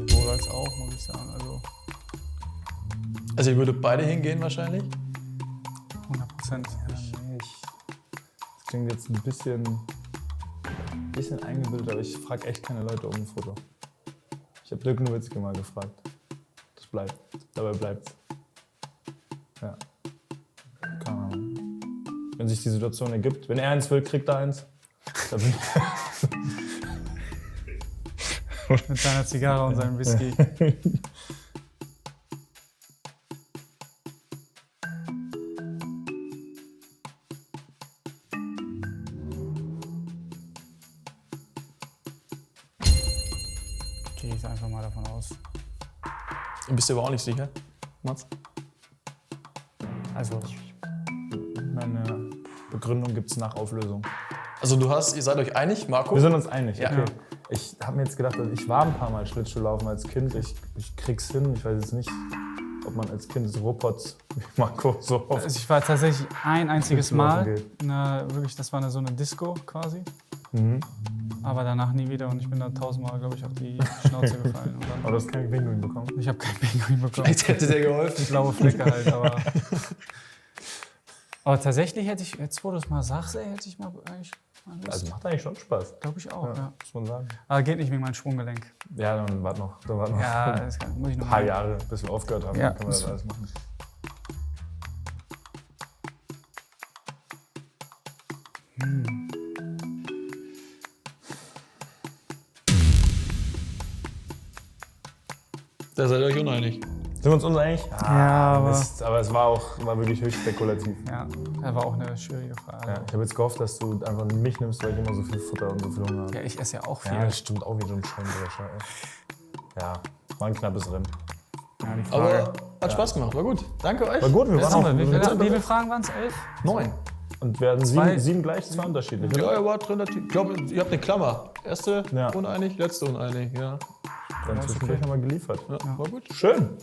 Sowohl als auch, muss ich sagen. Also ihr würdet beide hingehen wahrscheinlich? 100%. Das klingt jetzt ein bisschen eingebildet, aber ich frage echt keine Leute um ein Foto. Ich habe Dirk Nowitzki mal gefragt. Das bleibt. Dabei bleibt's. Ja. Keine Ahnung. Wenn sich die Situation ergibt. Wenn er eins will, kriegt er eins. Mit seiner Zigarre und seinem Whisky. Gehe ich einfach mal davon aus. Du bist dir aber auch nicht sicher, Mats? Also, Meine Begründung gibt's nach Auflösung. Also ihr seid euch einig, Marco? Wir sind uns einig. Ja. Okay. Ich habe mir jetzt gedacht, ich war ein paar Mal Schlittschuhlaufen als Kind. Ich krieg's hin. Ich weiß jetzt nicht, ob man als Kind des Robots wie Marco so oft. ich war tatsächlich ein einziges Schlittschuhlaufen Mal, wirklich, das war so eine Disco quasi. Mhm. Aber danach nie wieder und ich bin da 1000-mal, glaube ich, auf die Schnauze gefallen. Und Aber du hast keinen Pinguin bekommen. ich habe kein Pinguin bekommen. Vielleicht hätte der geholfen. Blaue Flecke halt, aber tatsächlich hätte ich, jetzt wo du es mal sagst, hätte ich mal eigentlich mal Lust. Also macht eigentlich schon Spaß. Glaube ich auch, ja. Muss man sagen. Aber geht nicht wegen meinem Sprunggelenk. Ja, dann wart noch. Ja, das muss ich noch ein paar mal. Jahre, bis wir aufgehört haben, Ja. dann können wir das alles machen. Da seid ihr euch uneinig. Sind wir uns uneinig? Ja, aber- Mist, aber es war wirklich höchst spekulativ. Ja, das war auch eine schwierige Frage. Ja, ich habe jetzt gehofft, dass du einfach mich nimmst, weil ich immer so viel Futter und so viel Hunger habe. Ja, ich esse ja auch viel. Ja, das stimmt auch wie so ein Scheinbrecher. Ja, war ein knappes Rennen. Ja, die Frage. Aber hat Spaß gemacht, war gut. Danke euch. War gut, wir waren auch. Wie viele Fragen waren es? 11? 9. Und werden Zwei- sieben gleich, zwei unterschiedliche. Ja, ihr wart relativ. Ich glaube, ihr habt eine Klammer. Erste Ja. uneinig, letzte uneinig. Ja. Dann zwischendurch nochmal geliefert. Ja, war gut. Schön.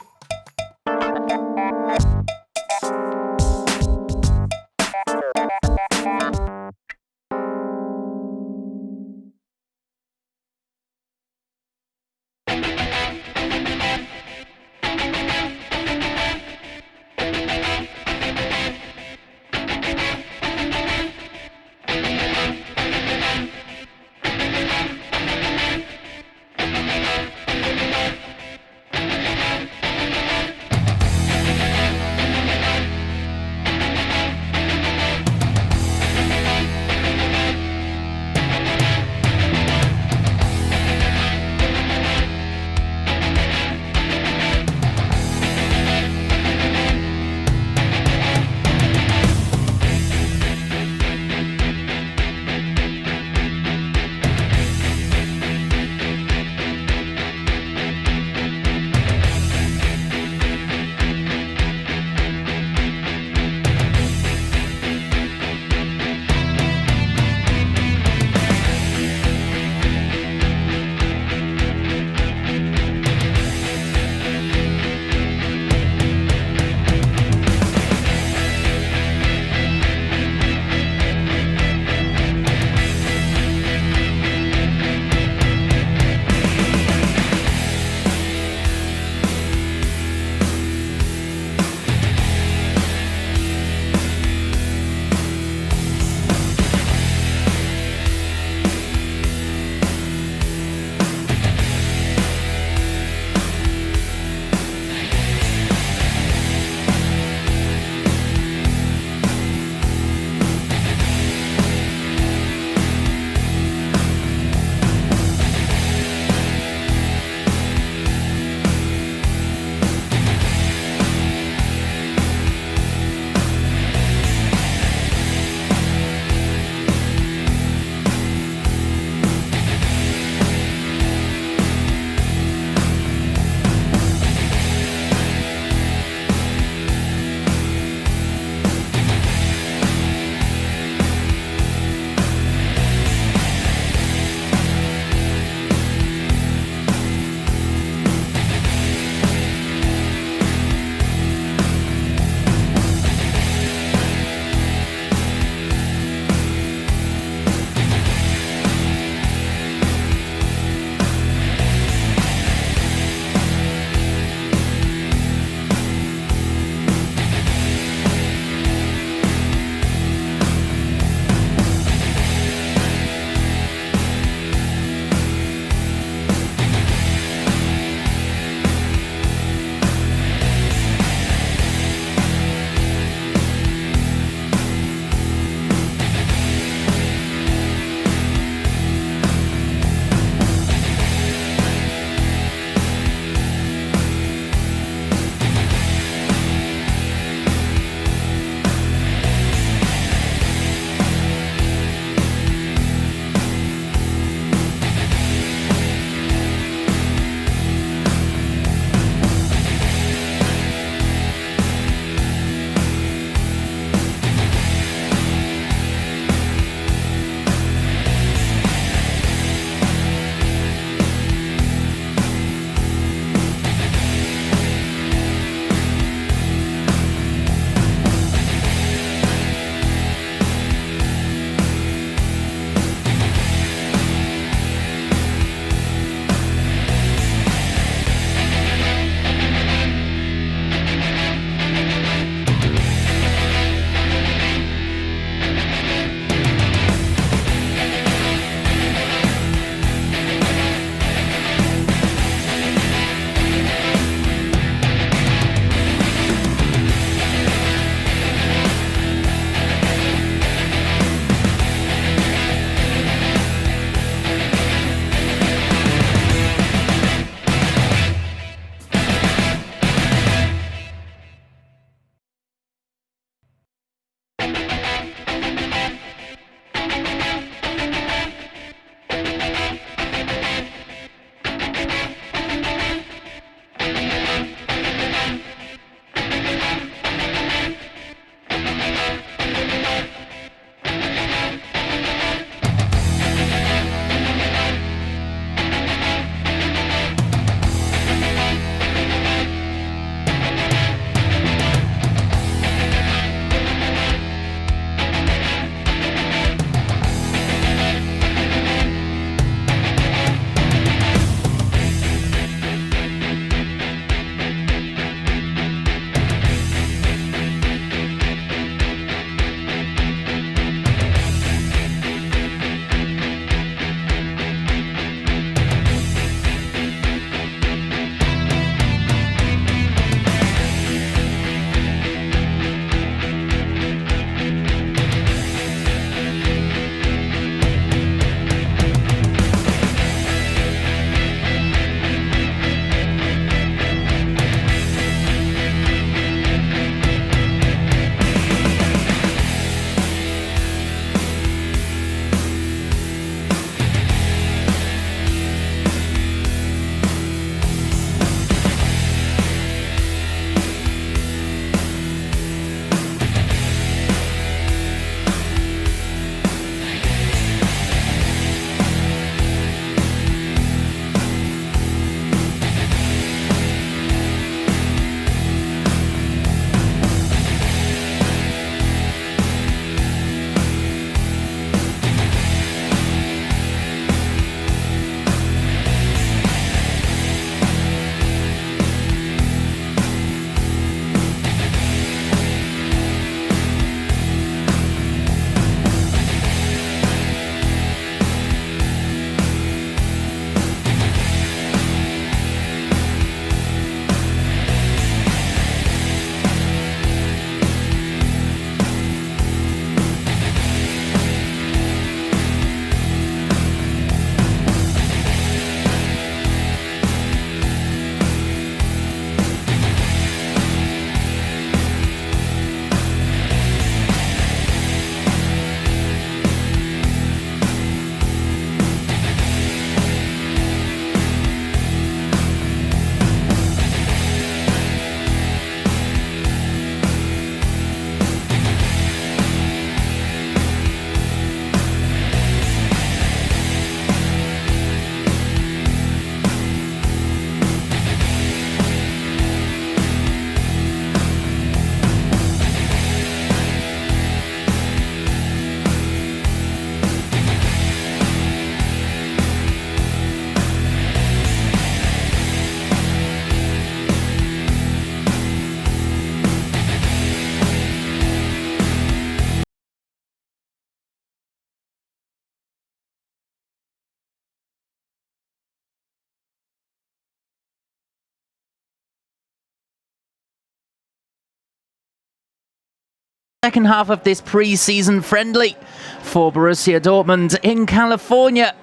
Second half of this pre-season friendly for Borussia Dortmund in California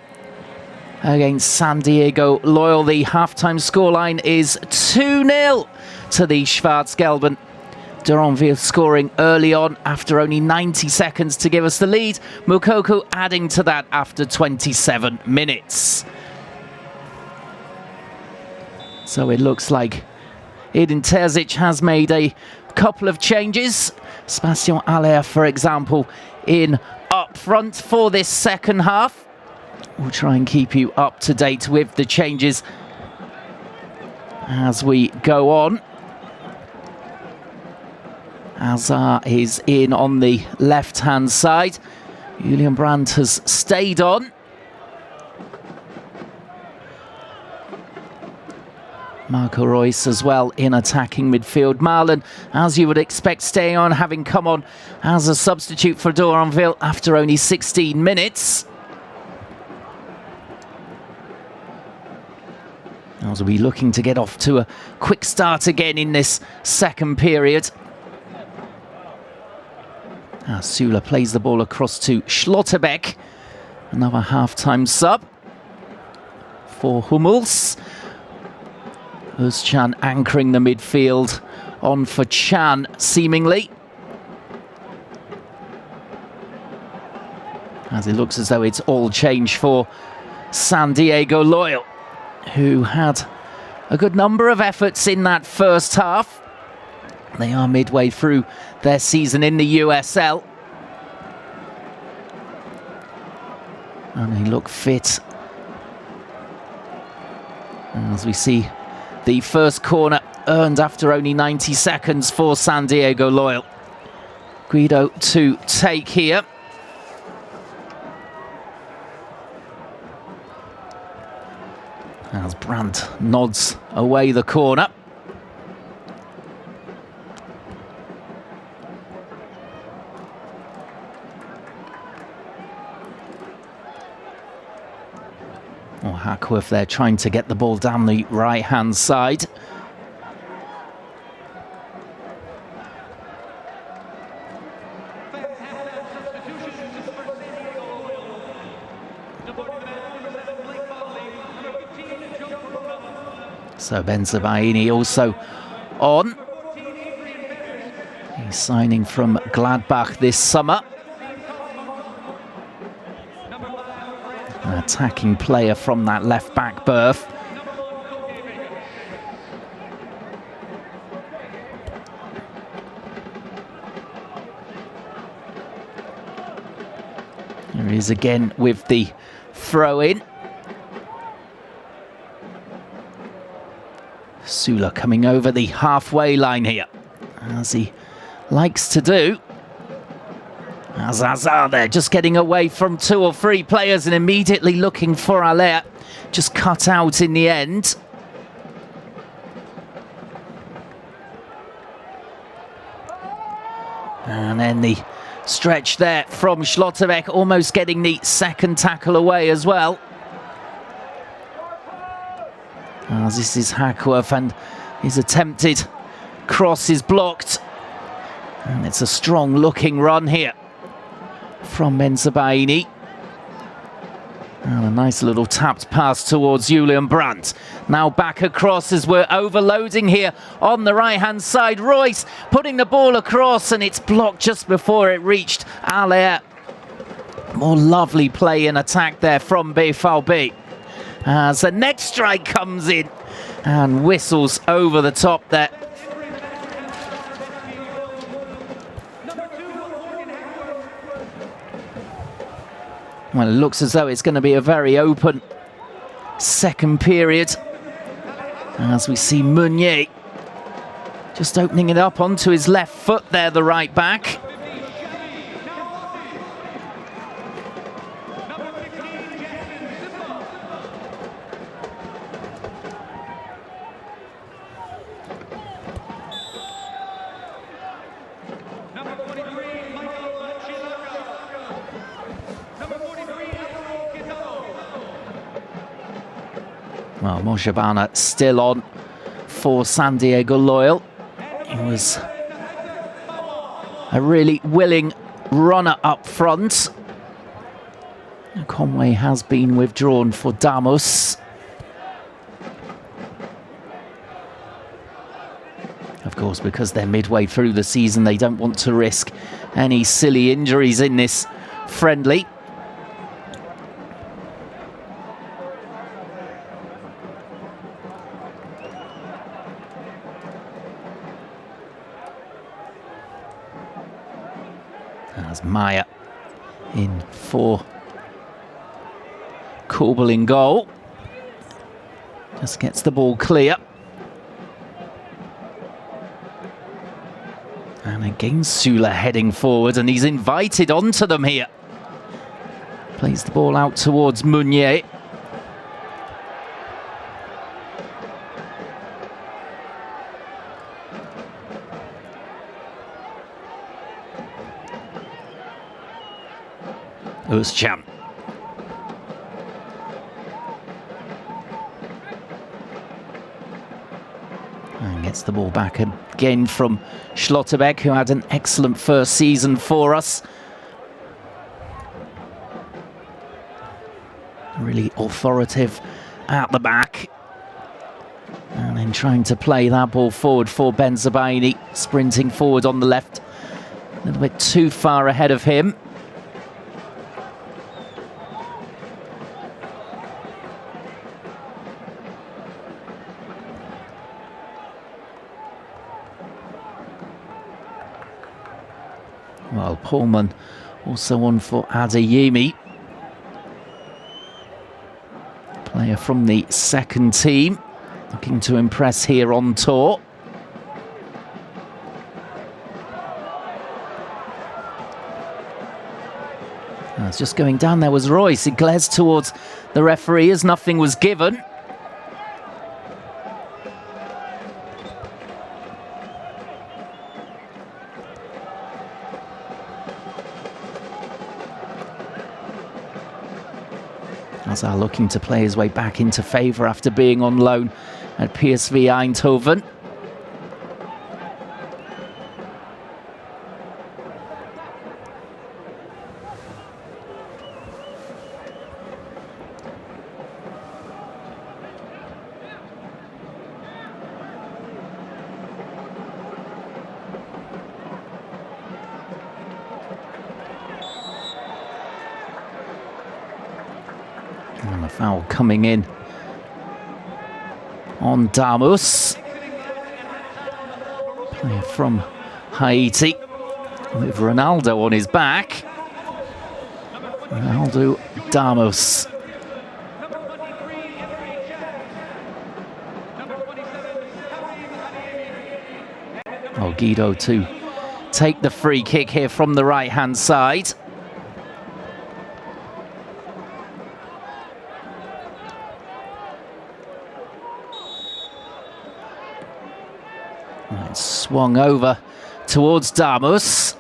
against San Diego Loyal. The halftime scoreline is 2-0 to the Schwarz-Gelben. Duranville scoring early on after only 90 seconds to give us the lead. Moukoko adding to that after 27 minutes. So it looks like Edin Terzic has made a couple of changes. Sebastian Aller, for example, in up front for this second half. We'll try and keep you up to date with the changes as we go on. Hazard is in on the left-hand side. Julian Brandt has stayed on. Marco Reus as well in attacking midfield. Marlon, as you would expect, staying on, having come on as a substitute for Duranville after only 16 minutes. As we'll be looking to get off to a quick start again in this second period. As Sula plays the ball across to Schlotterbeck. Another half-time sub for Hummels. Özcan anchoring the midfield, on for Chan, seemingly. As it looks as though it's all change for San Diego Loyal, who had a good number of efforts in that first half. They are midway through their season in the USL. And they look fit. As we see the first corner earned after only 90 seconds for San Diego Loyal. Guido to take here. As Brandt nods away the corner. Or Hackworth there trying to get the ball down the right-hand side. So Bensebaini also on. He's signing from Gladbach this summer. An attacking player from that left-back berth. There he is again with the throw-in. Sula coming over the halfway line here, as he likes to do. As Hazard there, just getting away from 2 or 3 players and immediately looking for Aller. Just cut out in the end. And then the stretch there from Schlotterbeck, almost getting the second tackle away as well. As this is Hackworth, and his attempted cross is blocked. And it's a strong looking run here from Bensebaini. And a nice little tapped pass towards Julian Brandt. Now back across as we're overloading here on the right-hand side. Reus putting the ball across, and it's blocked just before it reached Aller. More lovely play and attack there from BVB. As the next strike comes in and whistles over the top there. Well, it looks as though it's going to be a very open second period. As we see Meunier just opening it up onto his left foot there, the right back. Well, Mojabana still on for San Diego Loyal. He was a really willing runner up front. Conway has been withdrawn for Damus. Of course, because they're midway through the season, they don't want to risk any silly injuries in this friendly. As Maya in for Korbel in goal. Just gets the ball clear. And again Sula heading forward, and he's invited onto them here. Plays the ball out towards Meunier. Özcan. And gets the ball back again from Schlotterbeck, who had an excellent first season for us. Really authoritative at the back. And then trying to play that ball forward for Benzabaini, sprinting forward on the left. A little bit too far ahead of him. Well, Pullman also on for Adeyemi. Player from the second team, looking to impress here on tour. It's just going down. There was Royce. He glares towards the referee as nothing was given. Hazard looking to play his way back into favour after being on loan at PSV Eindhoven. And the foul coming in on Damus. Player from Haiti with Ronaldo on his back. Ronaldo Damus. Oh, Guido to take the free kick here from the right-hand side. Swung over towards Damus.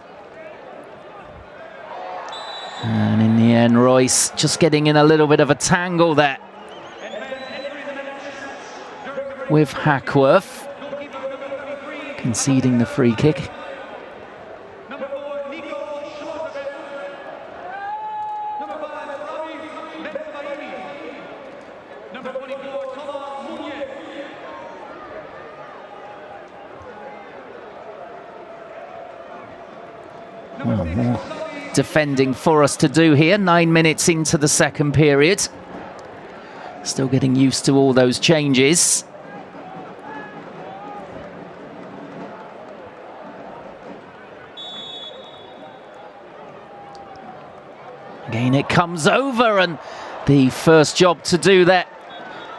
And in the end, Royce just getting in a little bit of a tangle there with Hackworth, conceding the free kick. Well, more defending for us to do here. 9 minutes into the second period. Still getting used to all those changes. Again, it comes over, and the first job to do that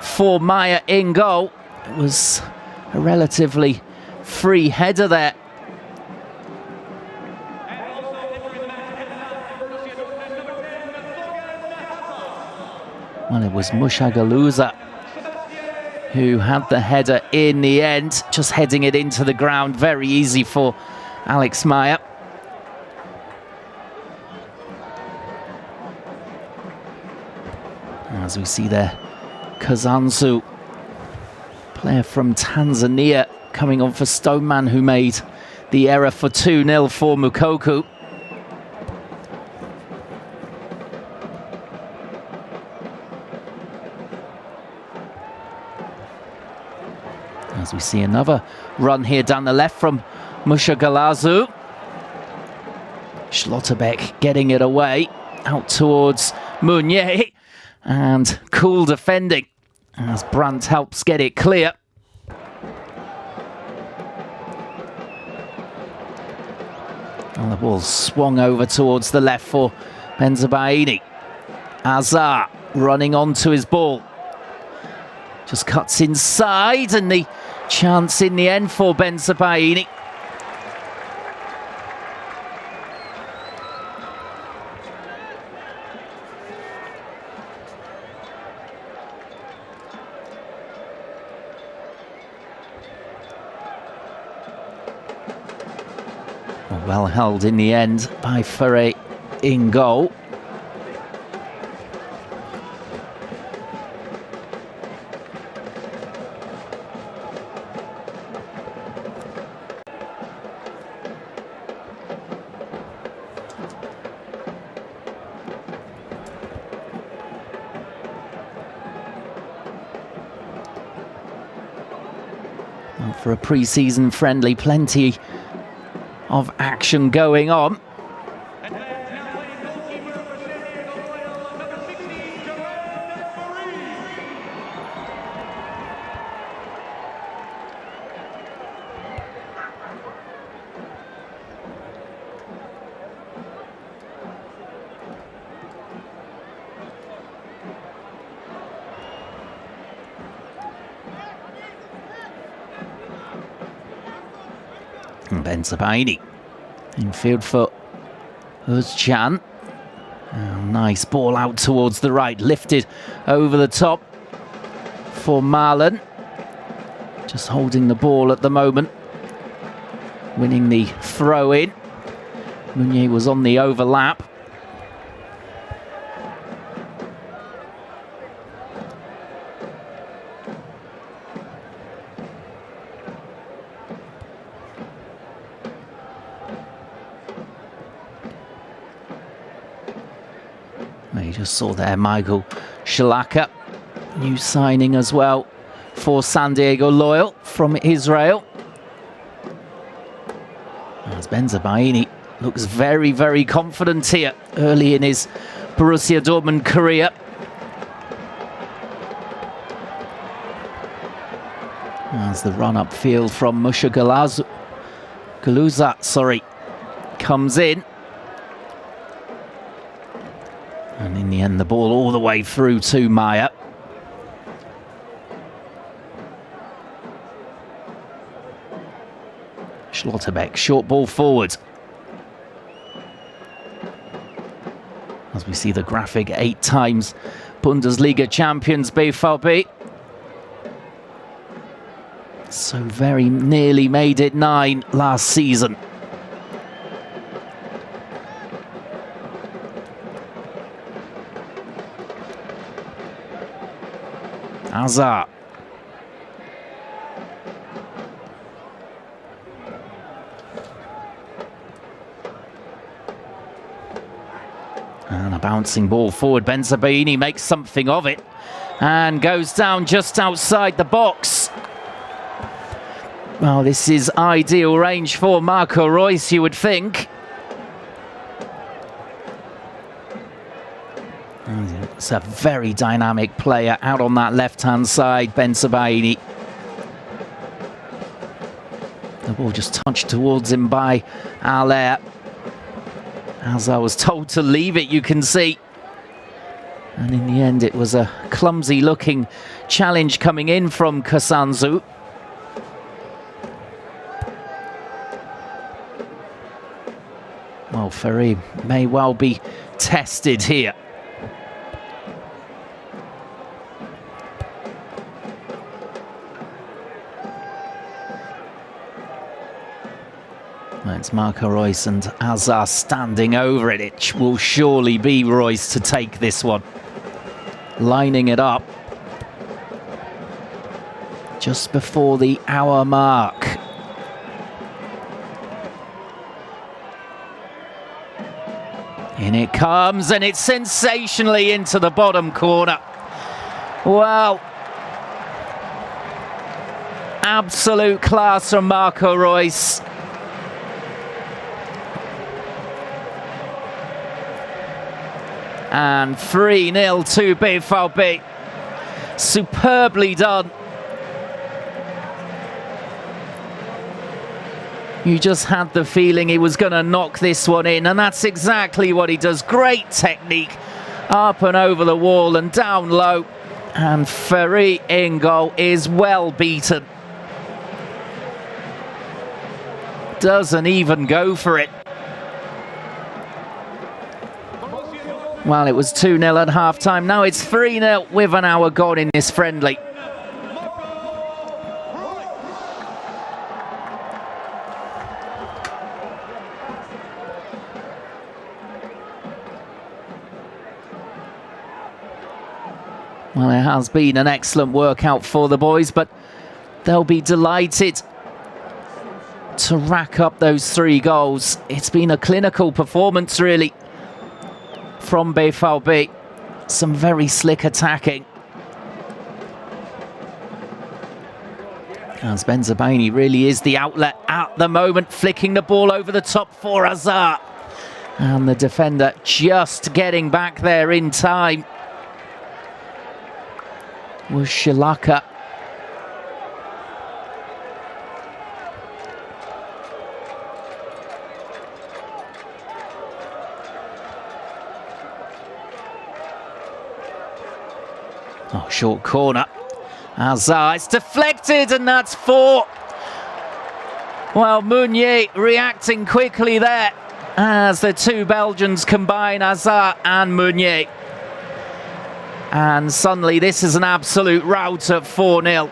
for Maya in goal. It was a relatively free header there. Well, it was Mushagaluza who had the header in the end, just heading it into the ground. Very easy for Alex Maya. As we see there, Kazanzu, player from Tanzania, coming on for Stoneman, who made the error for 2-0 for Moukoko. As we see another run here down the left from Mushagalazu. Schlotterbeck getting it away, out towards Meunier, and cool defending as Brandt helps get it clear. And the ball swung over towards the left for Bensebaini. Azar running onto his ball. Just cuts inside, and the chance in the end for Bensebaini. Well held in the end by Ferre in goal. Well, for a pre-season friendly, plenty of action going on. Bensebaini infield for Özcan. Nice ball out towards the right, lifted over the top for Marlon. Just holding the ball at the moment, winning the throw in. Meunier was on the overlap. You just saw there Michael Shalaka, new signing as well for San Diego Loyal from Israel. As Bensebaini looks very, very confident here early in his Borussia Dortmund career. As the run upfield from Mushagalazu comes in. And in the end, the ball all the way through to Maya. Schlotterbeck, short ball forward. As we see the graphic, 8 times Bundesliga champions BVB. So very nearly made it 9 last season. Azar. And a bouncing ball forward. Bensebaini makes something of it and goes down just outside the box. Well, this is ideal range for Marco Reus, you would think. It's a very dynamic player out on that left-hand side, Bensebaini. The ball just touched towards him by Allaire. As I was told to leave it, you can see. And in the end, it was a clumsy-looking challenge coming in from Kasanzu. Well, Ferry may well be tested here. It's Marco Reus and Azar standing over it. It will surely be Reus to take this one. Lining it up just before the hour mark. In it comes, and it's sensationally into the bottom corner. Well, absolute class from Marco Reus. And 3-0 to BVB. Superbly done. You just had the feeling he was going to knock this one in, and that's exactly what he does. Great technique, up and over the wall and down low. And Ferry in goal is well beaten. Doesn't even go for it. Well, it was 2-0 at half-time. Now it's 3-0 with an hour gone in this friendly. Well, it has been an excellent workout for the boys, but they'll be delighted to rack up those 3 goals. It's been a clinical performance, really, from BVB. Some very slick attacking. As Benzabaini really is the outlet at the moment, flicking the ball over the top for Hazard. And the defender just getting back there in time was Shilaka. Oh, short corner. Hazard, it's deflected, and that's 4. Well, Meunier reacting quickly there as the 2 Belgians combine, Hazard and Meunier. And suddenly this is an absolute rout at 4-0.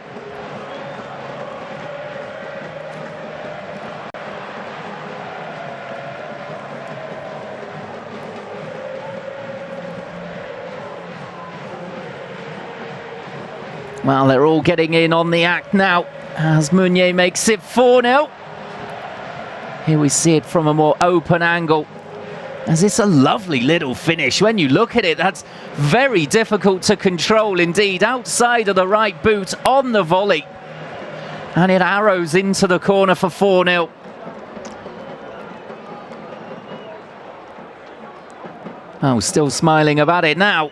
Well, they're all getting in on the act now as Meunier makes it 4-0. Here we see it from a more open angle. As it's a lovely little finish. When you look at it, that's very difficult to control indeed. Outside of the right boot on the volley. And it arrows into the corner for 4-0. Oh, still smiling about it now.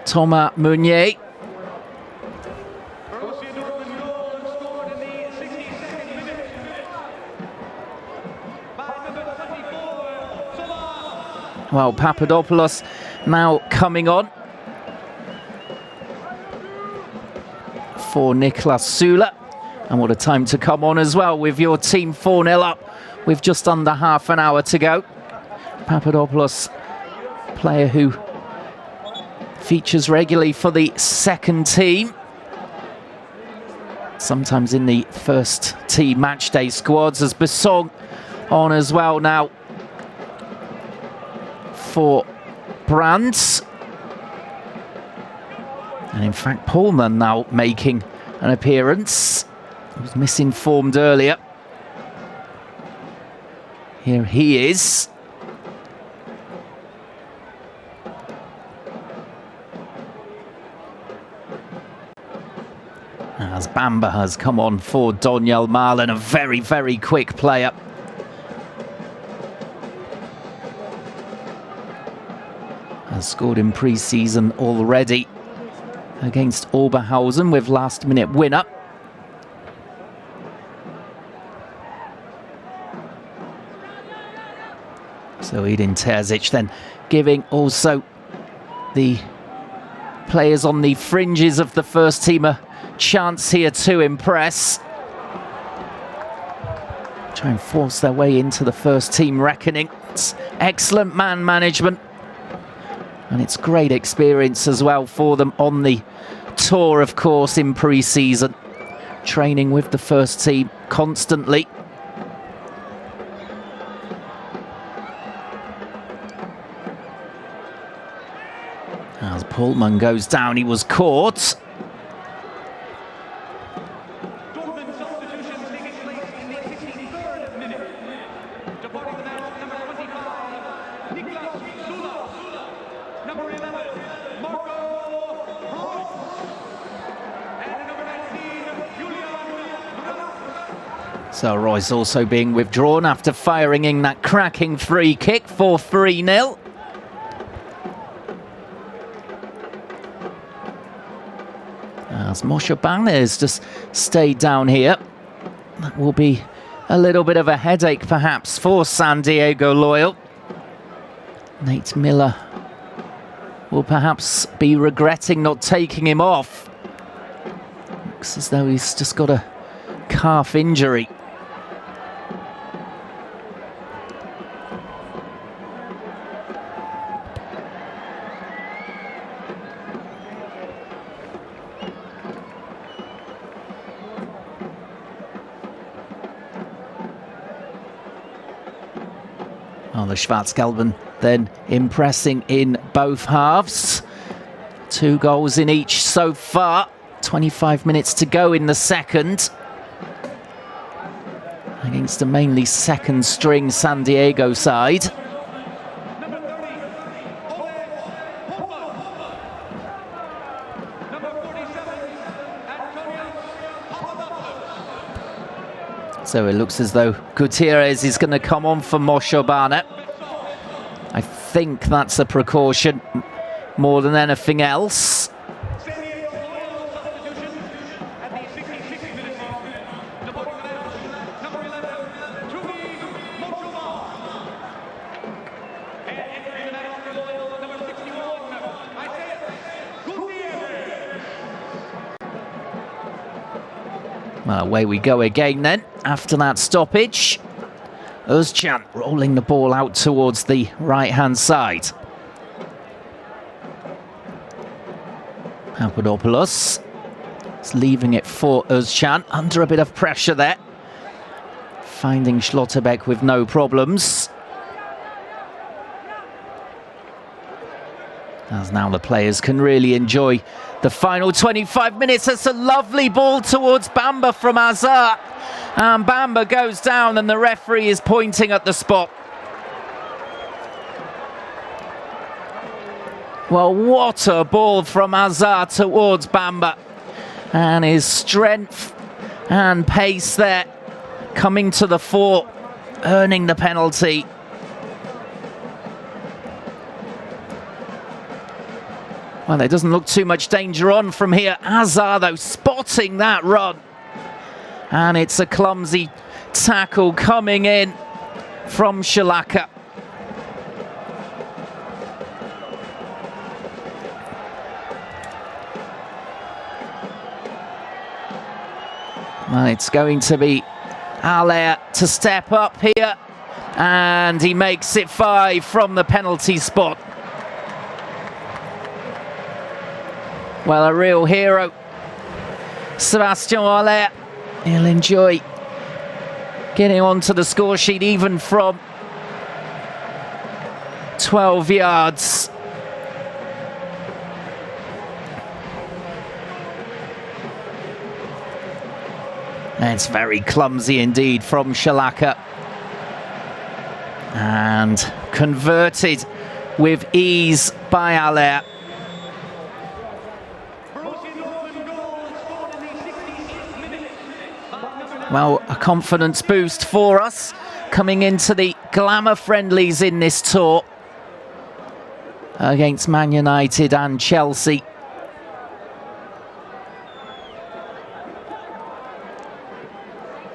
Thomas Meunier. Well, Papadopoulos now coming on for Niklas Süle. And what a time to come on as well with your team 4-0 up with just under half an hour to go. Papadopoulos, player who features regularly for the second team. Sometimes in the first team matchday squads, as Besson on as well now for Brands. And in fact, Pullman now making an appearance. He was misinformed earlier. Here he is. As Bamba has come on for Donyell Malen, a very, very quick player. Has scored in pre-season already against Oberhausen with last-minute winner. So Edin Terzic then giving also the players on the fringes of the first team a chance here to impress. Try and force their way into the first team reckoning. It's excellent man management. And it's great experience as well for them on the tour, of course, in pre-season. Training with the first team constantly. As Pullman goes down, he was caught. So Royce also being withdrawn after firing in that cracking free kick for 3-0. As Moshe Banez just stayed down here. That will be a little bit of a headache perhaps for San Diego Loyal. Nate Miller will perhaps be regretting not taking him off. Looks as though he's just got a calf injury. Well, the Schwarzgelben then impressing in both halves. 2 goals in each so far. 25 minutes to go in the second. Against a mainly second string San Diego side. So it looks as though Gutierrez is going to come on for Moshobana. I think that's a precaution more than anything else. Well, away we go again then, after that stoppage. Özcan rolling the ball out towards the right-hand side. Papadopoulos is leaving it for Özcan, under a bit of pressure there. Finding Schlotterbeck with no problems. As now the players can really enjoy the final 25 minutes. That's a lovely ball towards Bamba from Hazard. And Bamba goes down and the referee is pointing at the spot. Well, what a ball from Hazard towards Bamba. And his strength and pace there coming to the fore, earning the penalty. Well, there doesn't look too much danger on from here. Hazard, though, spotting that run. And it's a clumsy tackle coming in from Shalaka. Well, it's going to be Allaire to step up here. And he makes it 5 from the penalty spot. Well, a real hero, Sebastian Allaire. He'll enjoy getting onto the score sheet even from 12 yards. And it's very clumsy indeed from Shalaka. And converted with ease by Allaire. Well, a confidence boost for us coming into the glamour friendlies in this tour against Man United and Chelsea.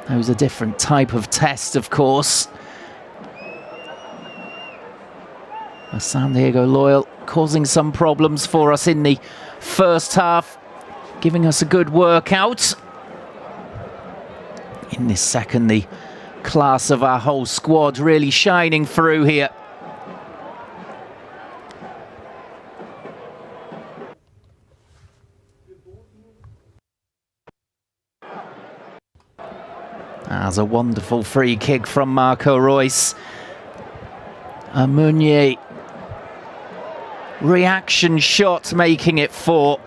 That was a different type of test, of course. San Diego Loyal causing some problems for us in the first half, giving us a good workout. In this second, the class of our whole squad really shining through here. That's a wonderful free kick from Marco Reus. A Meunier reaction shot making it 4.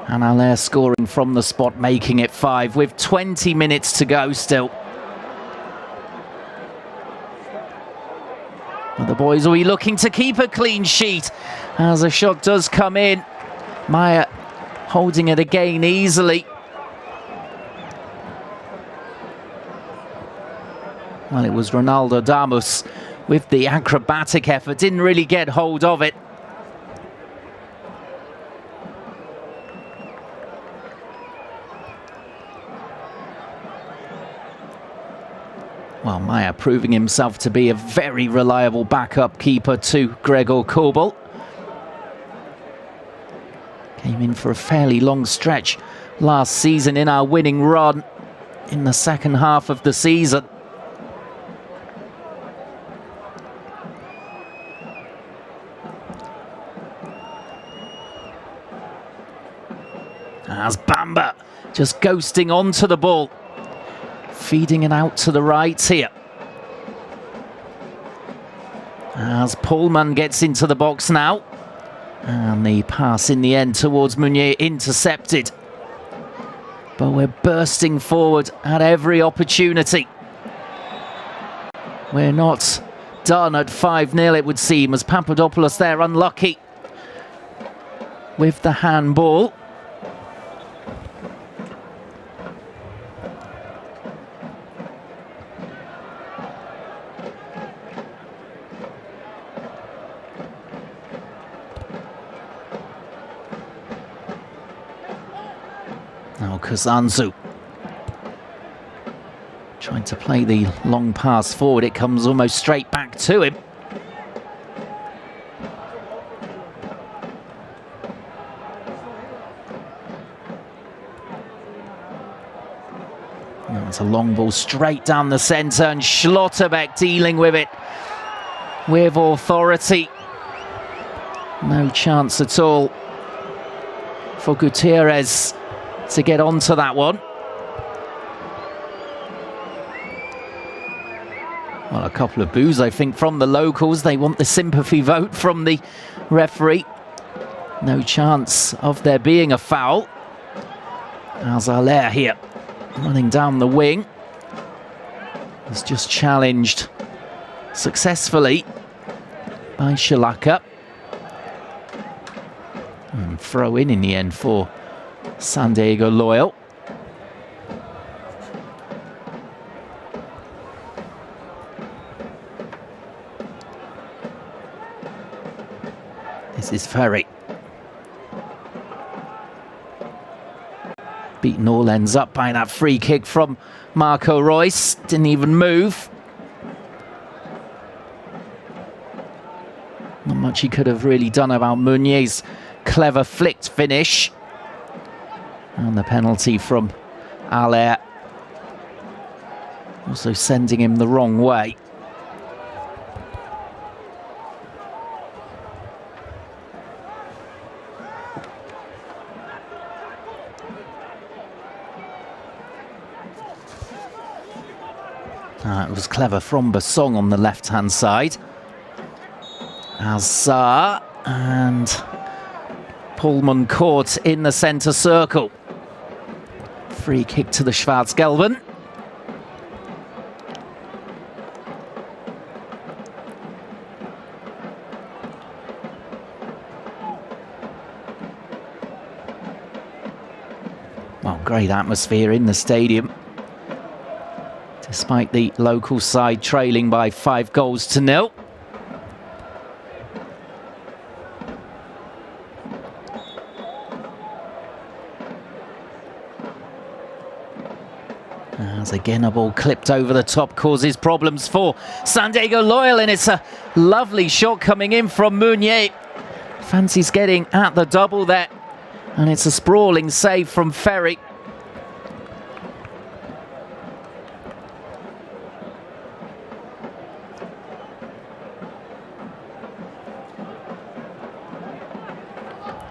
And Allaire scoring from the spot, making it 5 with 20 minutes to go still. But the boys will be looking to keep a clean sheet as a shot does come in. Meyer holding it again easily. Well, it was Ronaldo Damus with the acrobatic effort, didn't really get hold of it. Well, Maya proving himself to be a very reliable backup keeper to Gregor Kobel. Came in for a fairly long stretch last season in our winning run in the second half of the season. As Bamba just ghosting onto the ball. Feeding it out to the right here. As Pullman gets into the box now. And the pass in the end towards Meunier intercepted. But we're bursting forward at every opportunity. We're not done at 5-0, it would seem, as Papadopoulos there unlucky with the handball. Now Kazanzu trying to play the long pass forward. It comes almost straight back to him. Now it's a long ball straight down the centre, and Schlotterbeck dealing with it with authority. No chance at all for Gutierrez to get onto that one. Well, a couple of boos, I think, from the locals. They want the sympathy vote from the referee. No chance of there being a foul. Azaler here, running down the wing. He's just challenged successfully by Shalaka. And throw in the end for San Diego Loyal. This is Ferry. Beaten all ends up by that free kick from Marco Reus. Didn't even move. Not much he could have really done about Meunier's clever flicked finish. And the penalty from Aller, also sending him the wrong way. It was clever from Basong on the left-hand side. Azar and Pullman caught in the centre circle. Free kick to the Schwarzgelben. Well, great atmosphere in the stadium, despite the local side trailing by 5-0. As again a ball clipped over the top causes problems for San Diego Loyal, and it's a lovely shot coming in from Meunier. Fancies getting at the double there, and it's a sprawling save from Ferry.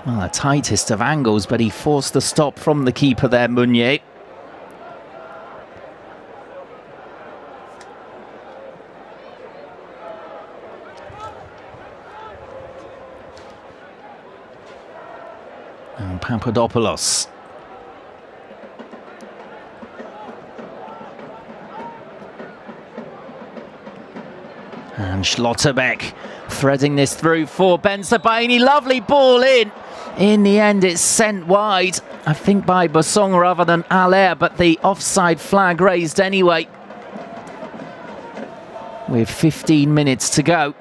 Well, the tightest of angles, but he forced the stop from the keeper there, Meunier. And Papadopoulos. And Schlotterbeck threading this through for Bensebaini. Lovely ball in. In the end, it's sent wide, I think by Basong rather than Aller, but the offside flag raised anyway. with 15 minutes to go.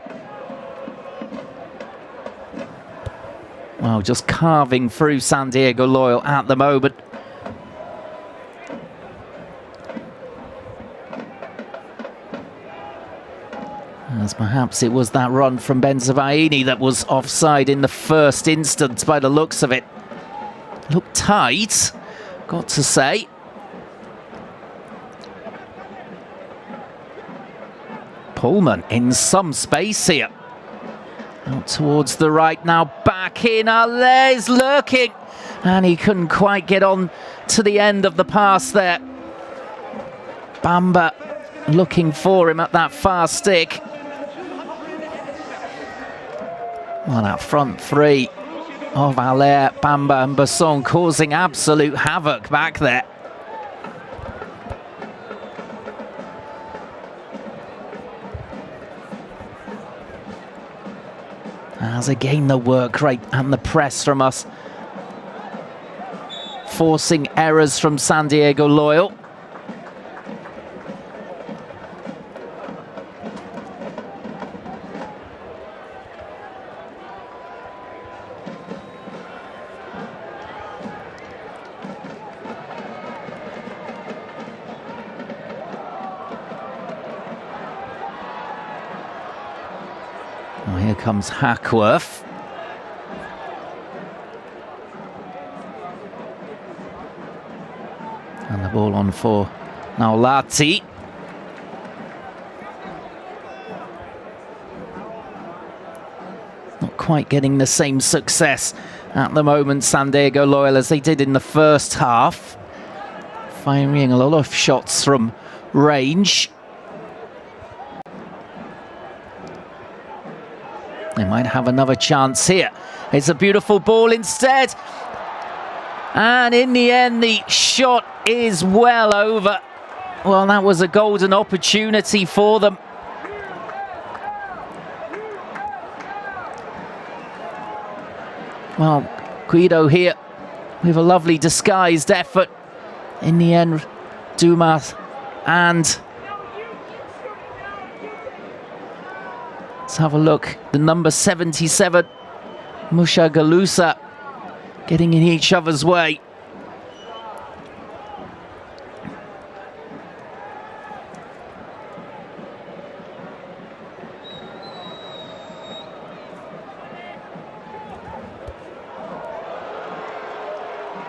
Well, just carving through San Diego Loyal at the moment. As perhaps it was that run from Benzebaini that was offside in the first instance by the looks of it. Looked tight, got to say. Pullman in some space here. Out towards the right now, back in, Allé's lurking. And he couldn't quite get on to the end of the pass there. Bamba looking for him at that far stick. Well, that front three of Allé, Bamba and Besson causing absolute havoc back there. As again the work rate and the press from us, forcing errors from San Diego Loyal. Oh, here comes Hackworth. And the ball on for Naulati. Not quite getting the same success at the moment, San Diego Loyal, as they did in the first half. Firing a lot of shots from range. They might have another chance here. It's a beautiful ball instead. And in the end, the shot is well over. Well, that was a golden opportunity for them. Well, Guido here with a lovely disguised effort. In the end, Dumas and... Let's have a look. The number 77, Musha Galusa, getting in each other's way.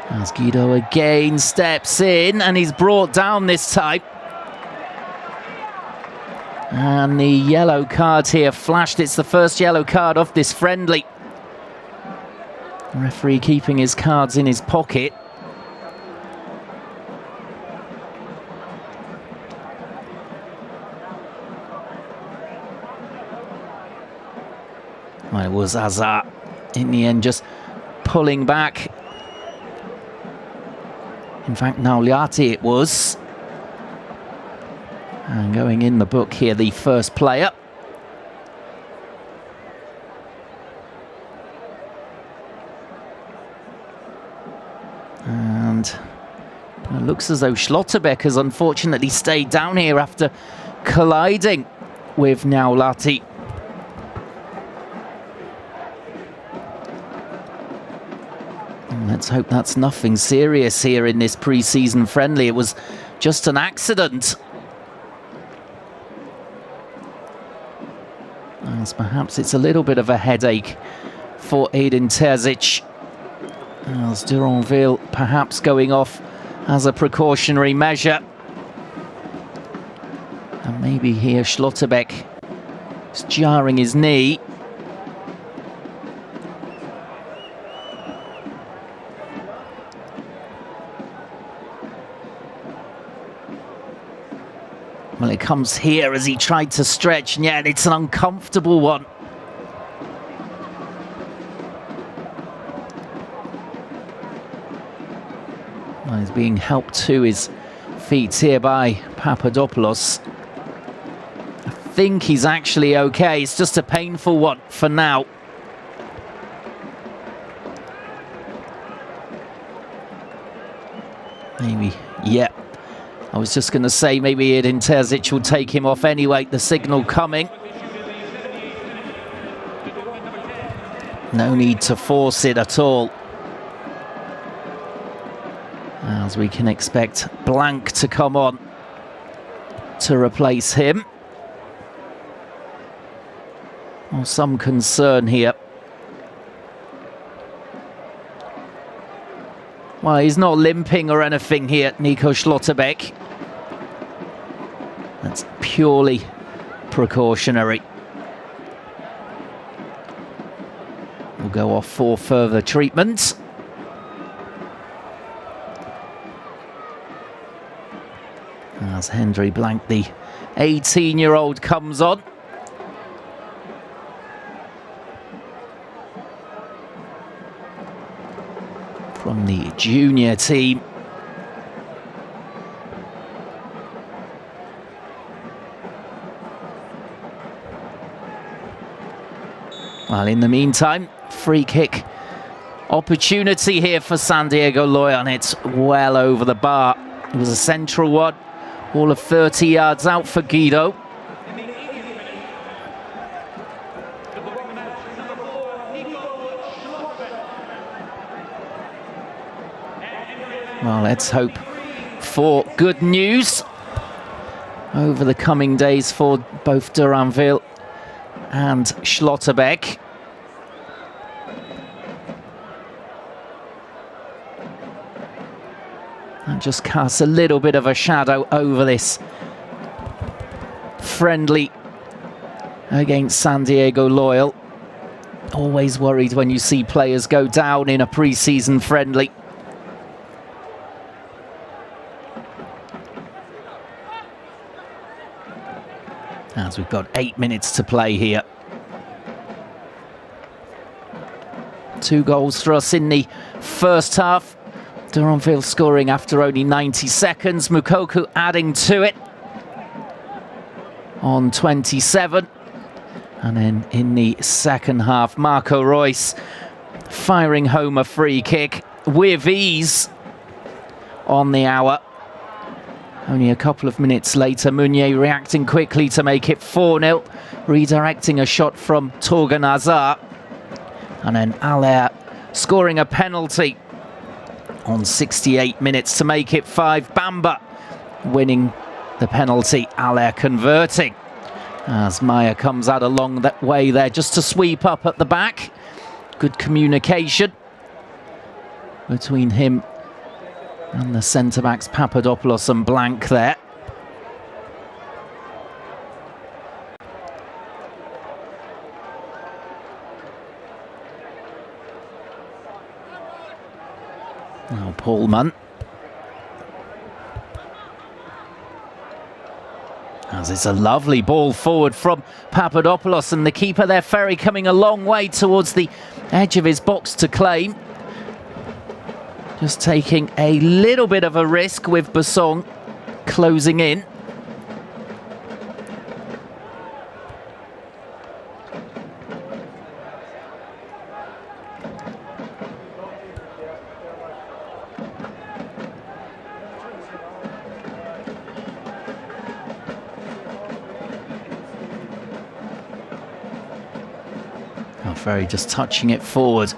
As Guido again steps in, and he's brought down this time. And the yellow card here flashed. It's the first yellow card of this friendly. The referee keeping his cards in his pocket. Well, it was Azar in the end just pulling back. In fact, Nauliati it was. And going in the book here, the first player. And it looks as though Schlotterbeck has unfortunately stayed down here after colliding with Naulati. Let's hope that's nothing serious here in this pre-season friendly. It was just an accident. As perhaps it's a little bit of a headache for Edin Terzic. As Duranville perhaps going off as a precautionary measure. And maybe here Schlotterbeck is jarring his knee. Well, it comes here as he tried to stretch, and yet it's an uncomfortable one. Well, he's being helped to his feet here by Papadopoulos. I think he's actually okay. It's just a painful one for now. Maybe, yeah. I was just going to say maybe Edin Terzic will take him off anyway. The signal coming. No need to force it at all, as we can expect Blank to come on to replace him. Well, some concern here. Well, he's not limping or anything here, Nico Schlotterbeck. That's purely precautionary. We'll go off for further treatment. As Hendry Blank, the 18-year-old, comes on. From the junior team. Well, in the meantime, free kick opportunity here for San Diego Loyal, and it's well over the bar. It was a central one, all of 30 yards out for Guido. Well, let's hope for good news over the coming days for both Duranville and Schlotterbeck. And just casts a little bit of a shadow over this friendly against San Diego Loyal. Always worried when you see players go down in a pre-season friendly. As we've got 8 minutes to play here. 2 goals for us in the first half. Duranville scoring after only 90 seconds. Mukoku adding to it on 27. And then in the second half, Marco Royce firing home a free kick with ease on the hour. Only a couple of minutes later, Meunier reacting quickly to make it 4-0, redirecting a shot from Torgan Hazard. And then Aller scoring a penalty on 68 minutes to make it 5. Bamba winning the penalty, Aller converting. As Meyer comes out along that way there just to sweep up at the back. Good communication between him and the centre-backs Papadopoulos and Blank there. Now Pullman. As it's a lovely ball forward from Papadopoulos, and the keeper there, Ferry, coming a long way towards the edge of his box to claim. Just taking a little bit of a risk with Besson closing in. Ferry just touching it forward.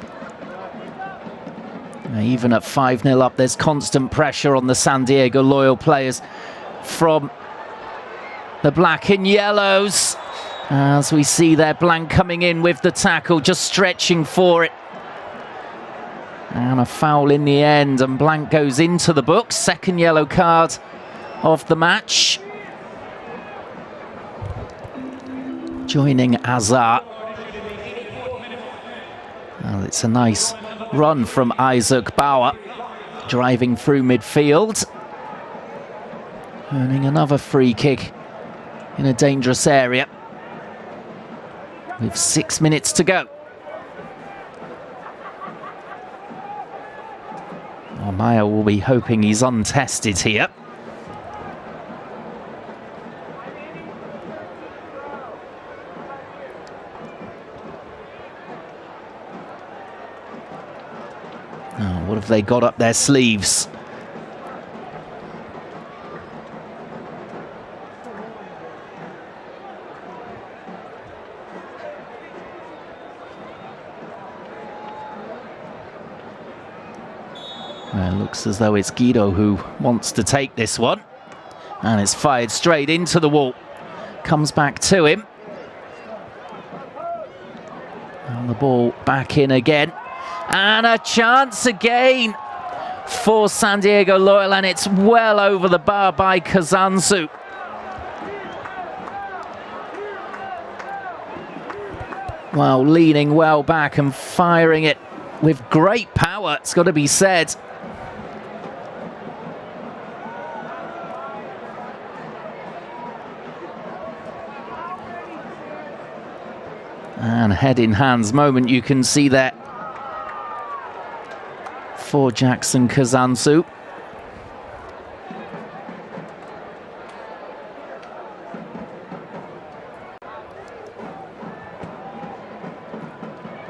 Even at 5-0 up, there's constant pressure on the San Diego Loyal players from the black and yellows. As we see there, Blank coming in with the tackle, just stretching for it. And a foul in the end, and Blank goes into the books. Second yellow card of the match. Joining Hazard. Well, it's a nice run from Isaac Bauer, driving through midfield. Earning another free kick in a dangerous area. With 6 minutes to go. Well, Meyer will be hoping he's untested here. Oh, what have they got up their sleeves? Well, it looks as though it's Guido who wants to take this one. And it's fired straight into the wall. Comes back to him. And the ball back in again. And a chance again for San Diego Loyal, and it's well over the bar by Kazansu. Well, leaning well back and firing it with great power, it's got to be said. And head in hands moment you can see there for Jackson Kazansu.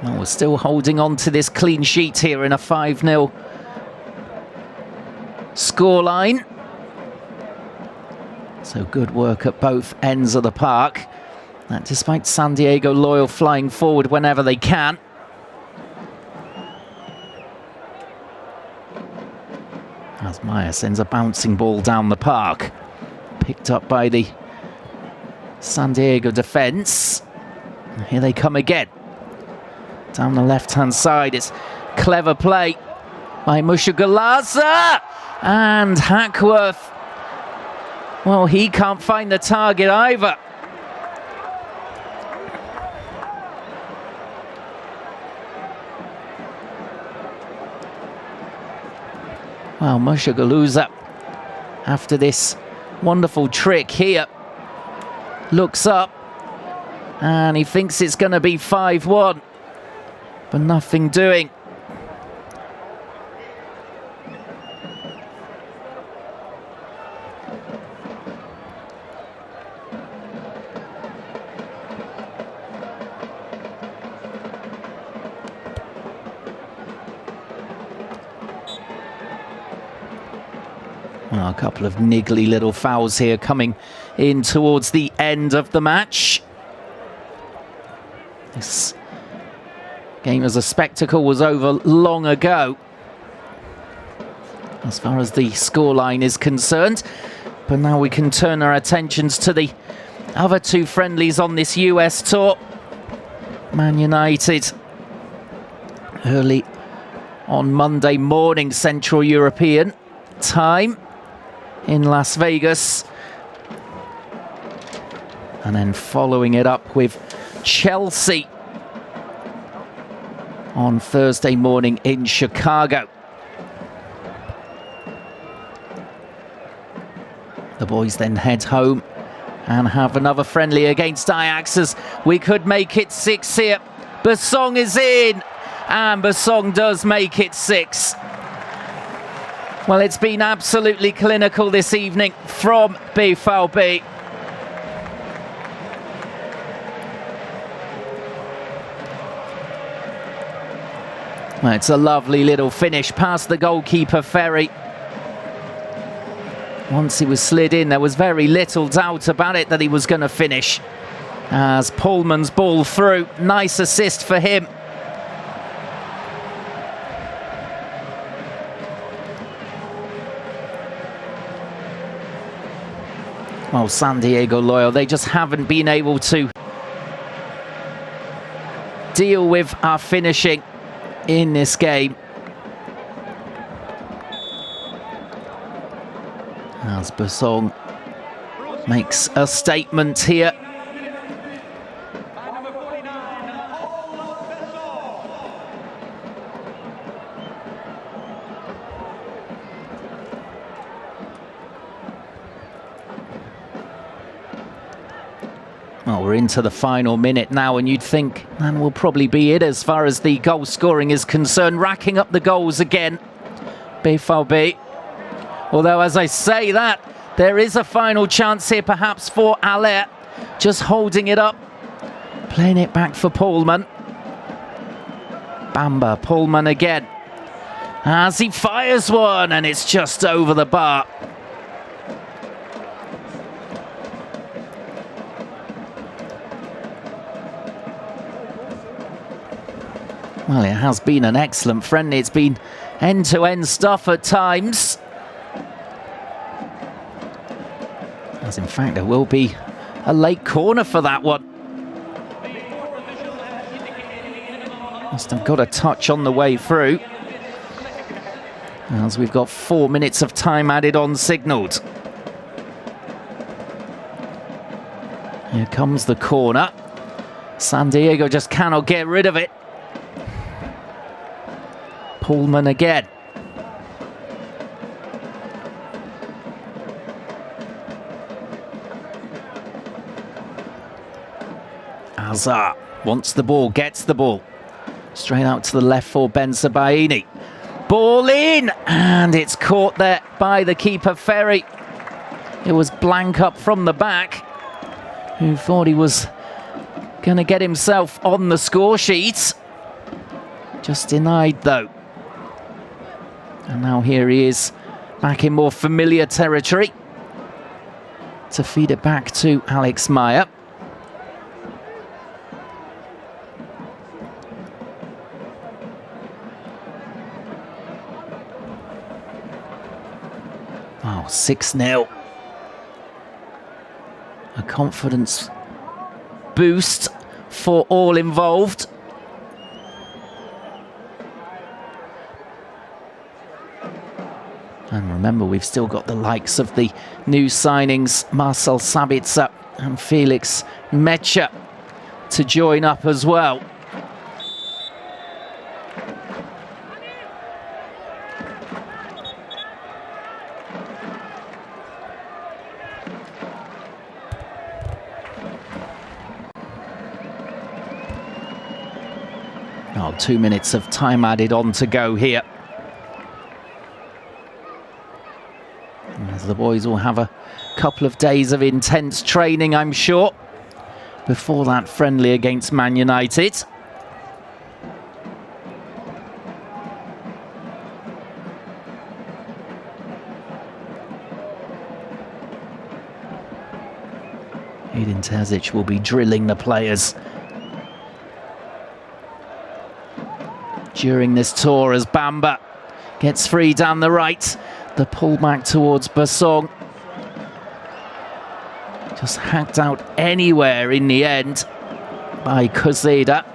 Well, we're still holding on to this clean sheet here in a 5-0 scoreline. So good work at both ends of the park. That despite San Diego Loyal flying forward whenever they can. As Meyer sends a bouncing ball down the park. Picked up by the San Diego defence. Here they come again. Down the left-hand side, it's clever play by Mushagalaza. And Hackworth, well, he can't find the target either. Well, Mushagaluza, after this wonderful trick here, looks up and he thinks it's going to be 5-1, but nothing doing. Well, a couple of niggly little fouls here coming in towards the end of the match. This game as a spectacle was over long ago, as far as the scoreline is concerned. But now we can turn our attentions to the other two friendlies on this US tour. Man United early on Monday morning Central European time in Las Vegas, and then following it up with Chelsea on Thursday morning in Chicago. The boys then head home and have another friendly against Ajax, as we could make it 6 here. Basong is in, and Basong does make it 6. Well, it's been absolutely clinical this evening from BVB. Well, it's a lovely little finish past the goalkeeper, Ferry. Once he was slid in, there was very little doubt about it that he was going to finish. As Pullman's ball through, nice assist for him. Well, San Diego Loyal, they just haven't been able to deal with our finishing in this game. As Basong makes a statement here. Well, we're into the final minute now, and you'd think that will probably be it as far as the goal scoring is concerned. Racking up the goals again, BVB. Although, as I say that, there is a final chance here perhaps for Aller. Just holding it up, playing it back for Pullman. Bamba, Pullman again, as he fires one, and it's just over the bar. Well, it has been an excellent friendly. It's been end-to-end stuff at times. As in fact, there will be a late corner for that one. Must have got a touch on the way through. As we've got 4 minutes of time added on signalled. Here comes the corner. San Diego just cannot get rid of it. Pullman again. Hazard wants the ball, gets the ball. Straight out to the left for Bensebaini. Ball in, and it's caught there by the keeper, Ferry. It was blank up from the back, who thought he was going to get himself on the score sheet. Just denied, though. And now here he is, back in more familiar territory, to feed it back to Alex Meyer. Oh, 6-0. A confidence boost for all involved. And remember, we've still got the likes of the new signings, Marcel Sabitzer and Felix Metscher, to join up as well. Oh, 2 minutes of time added on to go here. As the boys will have a couple of days of intense training, I'm sure, before that friendly against Man United. Edin Terzic will be drilling the players during this tour as Bamba gets free down the right. The pullback towards Basong. Just hacked out anywhere in the end by Kozeda.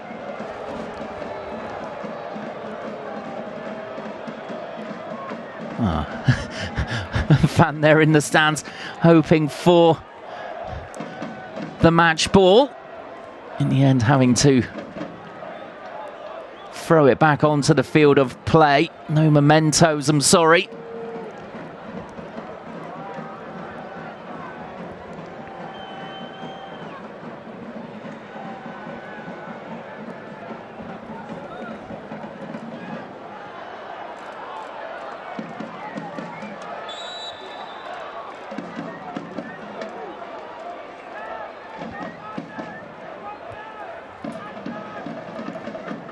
A fan there in the stands hoping for the match ball. In the end, having to throw it back onto the field of play. No mementos, I'm sorry.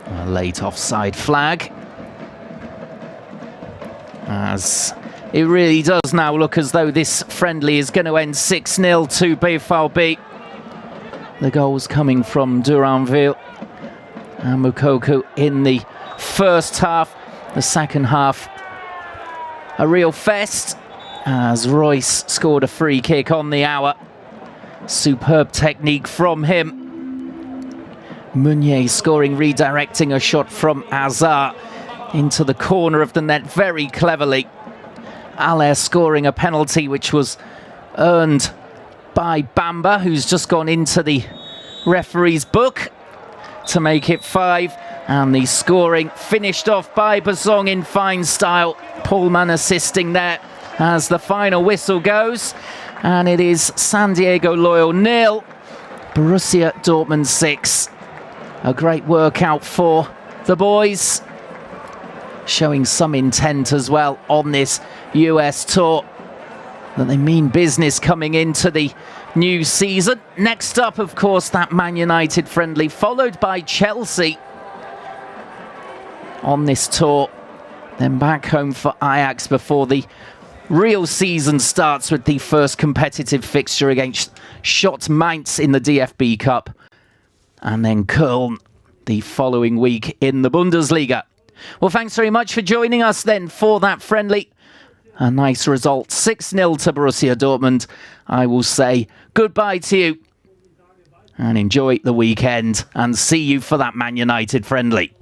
A late offside flag. As it really does now look as though this friendly is going to end 6-0 to BVB. The goals coming from Duranville and Moukoko in the first half. The second half, a real fest, as Royce scored a free kick on the hour. Superb technique from him. Meunier scoring, redirecting a shot from Hazard into the corner of the net very cleverly. Aller scoring a penalty which was earned by Bamba, who's just gone into the referee's book to make it 5. And the scoring finished off by Basong in fine style. Pullman assisting there as the final whistle goes. And it is San Diego Loyal 0, Borussia Dortmund 6. A great workout for the boys, showing some intent as well on this US tour, that they mean business coming into the new season. Next up, of course, that Man United friendly, followed by Chelsea on this tour. Then back home for Ajax before the real season starts with the first competitive fixture against Schott Mainz in the DFB Cup. And then Köln the following week in the Bundesliga. Well, thanks very much for joining us then for that friendly. A nice result, 6-0 to Borussia Dortmund. I will say goodbye to you and enjoy the weekend and see you for that Man United friendly.